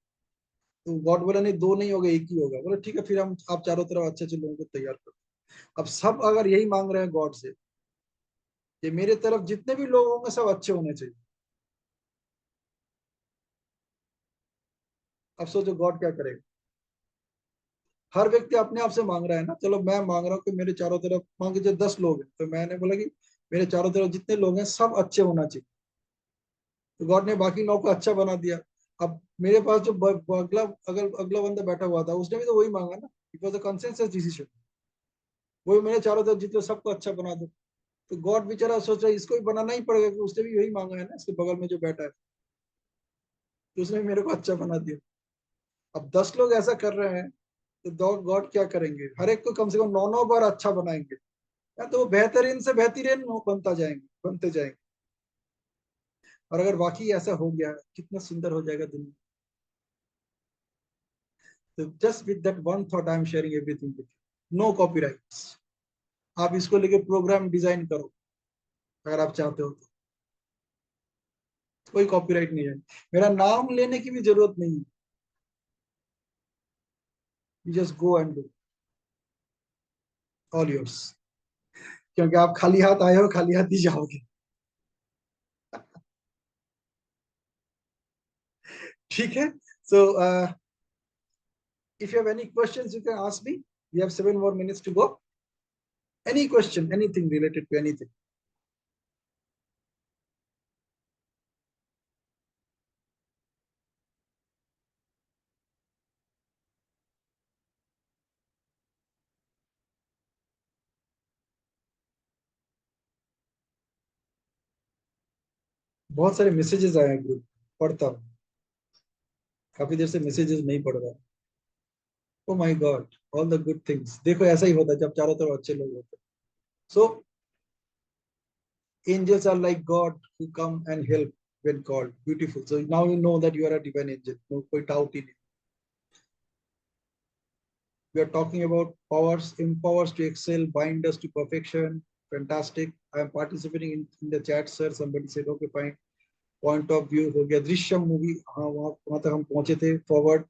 तो गॉड बोला नहीं, दो नहीं होगा, एक ही होगा. बोले ठीक है, फिर हम आप चारों तरफ अच्छे अच्छे लोगों को तैयार कर दो. अब सब अगर यही मांग रहे हैं गॉड से कि मेरे तरफ जितने भी लोग होंगे सब अच्छे होने चाहिए, अब सोचो गॉड क्या करेगा. हर व्यक्ति अपने आप से मांग रहा है ना. चलो मैं मांग रहा हूँ कि मेरे चारों तरफ, मान लीजिए 10 लोग हैं, तो मैंने बोला कि मेरे चारों तरफ जितने लोग हैं सब अच्छे होना चाहिए. तो गॉड ने बाकी 9 को अच्छा बना दिया. अब मेरे पास जो अगला बंदा बैठा हुआ था, उसने भी तो वही मांगा ना. It was a consensus decision. वही मेरे चारों तरफ जितने सबको अच्छा बना दो. तो गॉड बेचारा सोच रहा है इसको भी बनाना ही पड़ेगा, कि उसने भी यही मांगा है ना, इसके बगल में जो बैठा है, तो उसने भी मेरे को अच्छा बना दिया. अब 10 लोग ऐसा कर रहे हैं तो गॉड क्या करेंगे, हर एक को कम से कम 9 बार अच्छा बनाएंगे, या तो वो बेहतरीन से बेहतरीन बनते जाएंगे. और अगर वाकई ऐसा हो गया, कितना सुंदर हो जाएगा दुनिया. तो just with that one thought I am sharing everything with you. No copyrights. आप इसको लेके प्रोग्राम डिजाइन करो अगर आप चाहते हो तो. कोई कॉपीराइट नहीं है, मेरा नाम लेने की भी जरूरत नहीं है. You just go and do, all yours. क्योंकि आप खाली हाथ आए हो, खाली हाथ ही जाओगे. ठीक है. सो if you have any questions you can ask me. We have 7 more minutes to go. Any question, anything related to anything. बहुत सारे मैसेजेस आए हैं ग्रुप, पढ़ता हूँ, काफी देर से मैसेजेस नहीं पढ़ रहा. Oh my God, all the good things. देखो ऐसा ही होता है जब चारों तरफ अच्छे लोग होते हैं. So angels are like God who come and help when called. Beautiful. So now you know that you are a divine angel. No कोई doubt in it. We are talking about powers, empowers to excel, bind us to perfection. Fantastic. I am participating in the chat, sir. Somebody said, okay, fine. Point of view हो गया. Drishyam movie, हाँ वहाँ तक हम पहुँचे थे. Forward.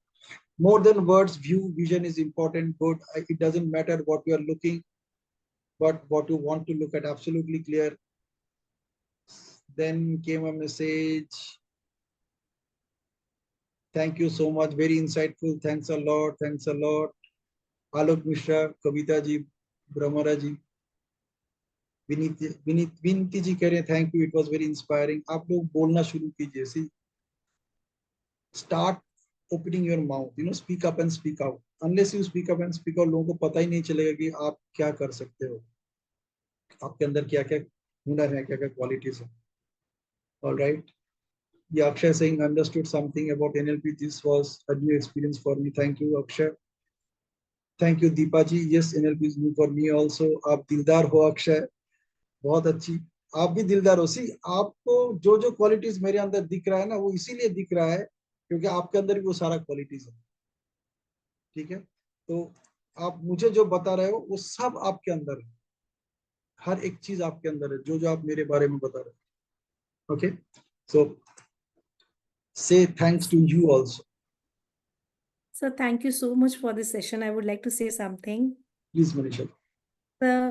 More than words, view, vision is important. Good. It doesn't matter what you are looking, but what you want to look at. Absolutely clear. Then came a message. Thank you so much. Very insightful. Thanks a lot. Thanks a lot. Alok Mishra, Kavita ji, Brahmara ji, Viniti ji कह रहे हैं thank you. It was very inspiring. आप लोग बोलना शुरू कीजिए. See, start opening your mouth. You know, speak up and speak out. Unless you speak up and speak out, लोगों को पता ही नहीं चलेगा कि आप क्या कर सकते हो. आपके अंदर क्या-क्या हुनर है, क्या-क्या qualities है. All right. Yeah, Akshay saying understood something about NLP. This was a new experience for me. Thank you, Akshay. Thank you, Deepa ji. Yes, NLP is new for me also. आप दिलदार हो अक्षय, बहुत अच्छी. आप भी दिलदार हो. सी आपको जो जो क्वालिटीज मेरे अंदर दिख रहा है ना, वो इसीलिए दिख रहा है क्योंकि आपके अंदर भी वो सारा क्वालिटीज है. ठीक है, तो आप मुझे जो बता रहे हो वो सब आपके अंदर है. हर एक चीज आपके अंदर है, जो जो आप मेरे बारे में बता रहे हो. Okay, so say thanks to you also. So thank you so much for this session. I would like to say something. Please, Manisha.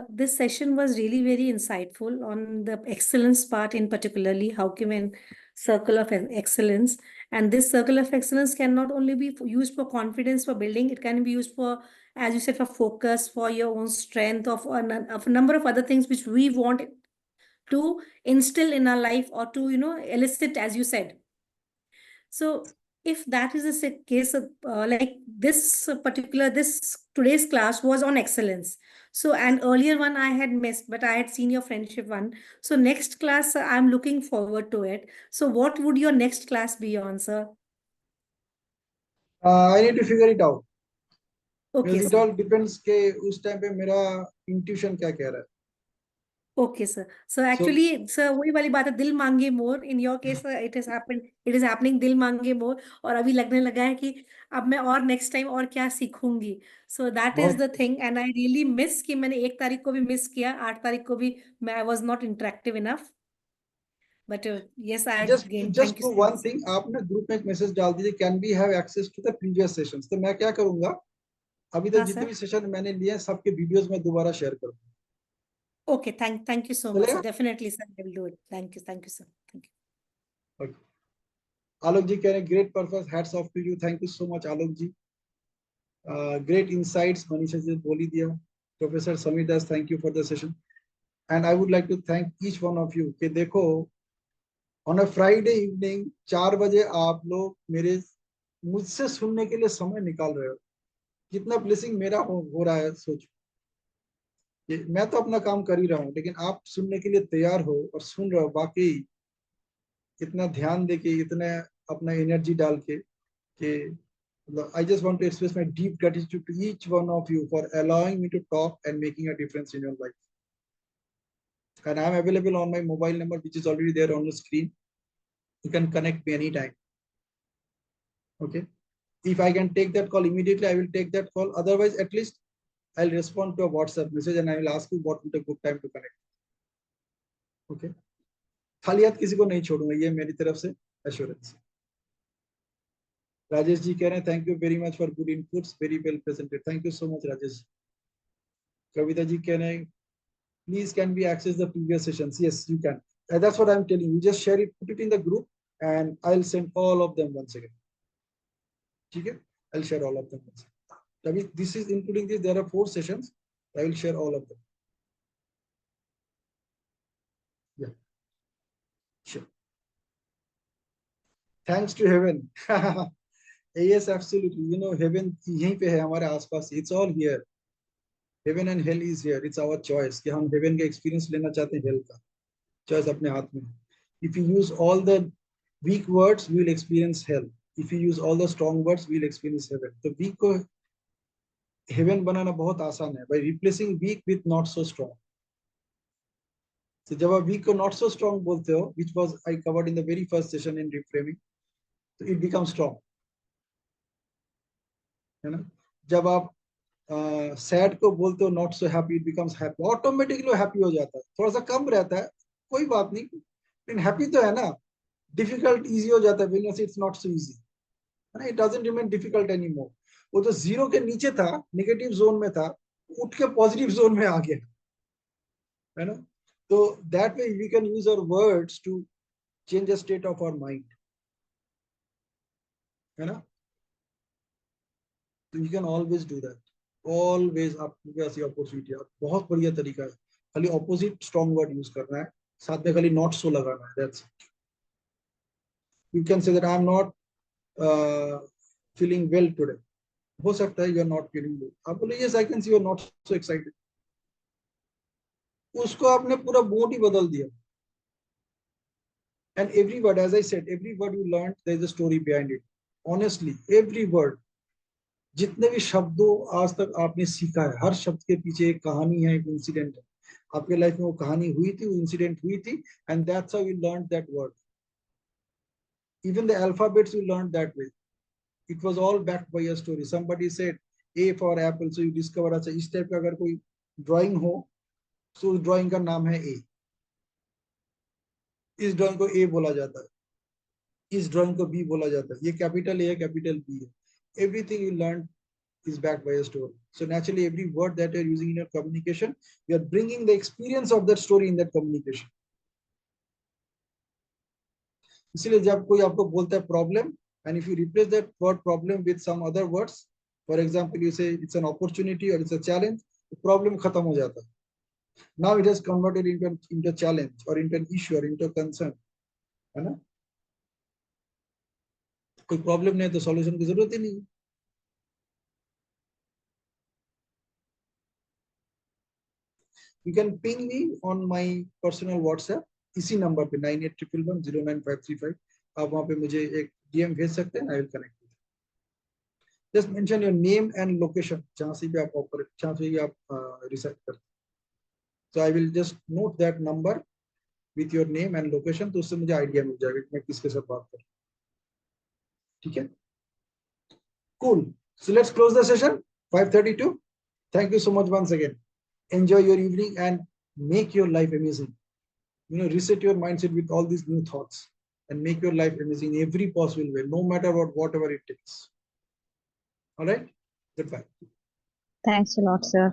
This session was really very insightful on the excellence part, in particularly how can we circle of excellence. And this circle of excellence can not only be used for confidence for building, it can be used for, as you said, for focus, for your own strength, of a number of other things which we want to instill in our life or to, elicit, as you said. So if that is the case, like this today's class was on excellence. So an earlier one I had missed, but I had seen your friendship one. So next class, I'm looking forward to it. So what would your next class be on, sir? I need to figure it out. Okay, because it all depends के उस time पे मेरा intuition क्या कह रहा है. Okay, sir. So actually, sir, वही वाली बात है, दिल मांगे मोर. In your case, it is happening, दिल मांगे मोर. और अभी लगने लगा है कि अब मैं और next time और क्या सीखूंगी. So that is the thing, and I really miss कि मैंने 1 तारीख को भी miss किया, 8 तारीख को भी I was not interactive enough. But yes, I just gained. just Thank you do so one much. thing. आपने group में एक message डाल दीजिए, can we have access to the previous sessions? तो मैं क्या करूँगा, अभी तक जितने भी सेशन मैंने लिए हैं सबके वीडियोस में दोबारा शेयर करूँगा. Okay, thank you so much. So definitely, sir, I will do it. Thank you, sir. Thank you. Okay. Alok ji कह रहे हैं great performance, hats off to you. Thank you so much, Alok ji. Great insights, Manisha ji बोल ही दिया. Professor Samidas, thank you for the session. And I would like to thank each one of you. कि देखो, on a Friday evening 4 बजे आप लोग मुझसे सुनने के लिए समय निकाल रहे हो. कितना ब्लेसिंग मेरा हो रहा है सोचो. मैं तो अपना काम कर ही रहा हूँ, लेकिन आप सुनने के लिए तैयार हो और सुन रहे हो. बाकी इतना ध्यान देके, इतना अपना एनर्जी डाल के I just want to express my deep gratitude to each one of you for allowing me to talk and making a difference in your life. And I am available on my mobile number, which is already there on the screen. You can connect me anytime. Okay. If I can take that call immediately, I will take that call. Otherwise, at least I'll respond to a WhatsApp message and I will ask you what would a good time to connect. Okay. खाली हाथ किसी को नहीं छोड़ूंगा, ये मेरी तरफ से assurance. राजेश जी कह रहे हैं thank you very much for good inputs, very well presented. Thank you so much, Rajesh. Kavita ji कह रहे हैं please can we access the previous sessions? Yes, you can. That's what I'm telling you. Just share it, put it in the group, and I'll send all of them once again. Okay? I'll share all of them once again. This is including this. There are 4 sessions. I will share all of them. Thanks to heaven. Yes, absolutely. You know, heaven यहीं पे है हमारे आसपास. It's all here. Heaven and hell is here. It's our choice कि हम heaven का experience लेना चाहते हैं hell का. Choice अपने हाथ में. If you use all the weak words, we will experience hell. If you use all the strong words, we will experience heaven. तो weak को heaven बनाना बहुत आसान है by replacing weak with not so strong. So जब आप weak को not so strong बोलते हो, which was I covered in the very first session in reframing, so it becomes strong. है ना? जब आप सैड को बोलते हो not so happy, it becomes happy, automatically happy हो जाता है. थोड़ा सा कम रहता है, कोई बात नहीं, लेकिन हैप्पी तो है ना. डिफिकल्ट इजी हो जाता है व्हेन यू से इट्स नॉट सो इजी, है ना. It doesn't remain difficult anymore. वो जो जीरो के नीचे था, नेगेटिव जोन में था, उठ के पॉजिटिव जोन में आ गया, है ना. तो that way we can use our words to change the state of our mind, है ना. तो you can always do that. Always आपके पास ये अपॉर्चुनिटी है. बहुत बढ़िया तरीका है. खाली ऑपोजिट स्ट्रॉन्ग वर्ड यूज करना है, साथ में खाली नॉट सो लगाना है. That's it. You can say that I am not feeling well today. हो सकता है you are not feeling well. आप बोले yes I can see you are not so excited. उसको आपने पूरा बोर्ड ही बदल दिया. And every word, as I said, every word you learn there is a story behind it. Honestly every word, जितने भी शब्दों आज तक आपने सीखा है, हर शब्द के पीछे एक कहानी है, एक इंसिडेंट है. आपके लाइफ में वो कहानी हुई थी, वो इंसिडेंट हुई थी, and that's how you learn that word. Even the alphabets you learn that way. It was all backed by a story. Somebody said A for Apple, so you discover. अच्छा, इस टाइप का अगर कोई drawing हो, तो उस drawing का नाम है ए. इस ड्राइंग को ए बोला जाता है, इस ड्राइंग को बी बोला जाता है. ये कैपिटल ए है, कैपिटल बी है. Everything you learn is backed by a story. So naturally, every word that you're using in your communication, you are bringing the experience of that story in that communication. इसलिए जब कोई आपको बोलता है problem, and if you replace that word problem with some other words, for example, you say it's an opportunity or it's a challenge, the problem खत्म हो जाता है. Now it has converted into a challenge or into an issue or into a concern, है ना. कोई problem नहीं है तो सॉल्यूशन की जरूरत ही नहीं. You can ping me on my personal WhatsApp, इसी नंबर पे 9811109535. आप वहां पे मुझे एक DM भेज सकते हैं. I will connect with you. Just mention your name and location, जहाँ से भी आप ऑपरेट, जहाँ से भी आप रिसर्च करते हैं. So I will just note that number with your name and location, तो उससे मुझे आइडिया मिल जाएगा कि मैं किसके साथ बात करूँ. ठीक है, cool. So let's close the session. 5:32. Thank you so much once again. Enjoy your evening and make your life amazing. You know, reset your mindset with all these new thoughts and make your life amazing in every possible way, no matter whatever it takes. All right. Goodbye. Thanks a lot, sir.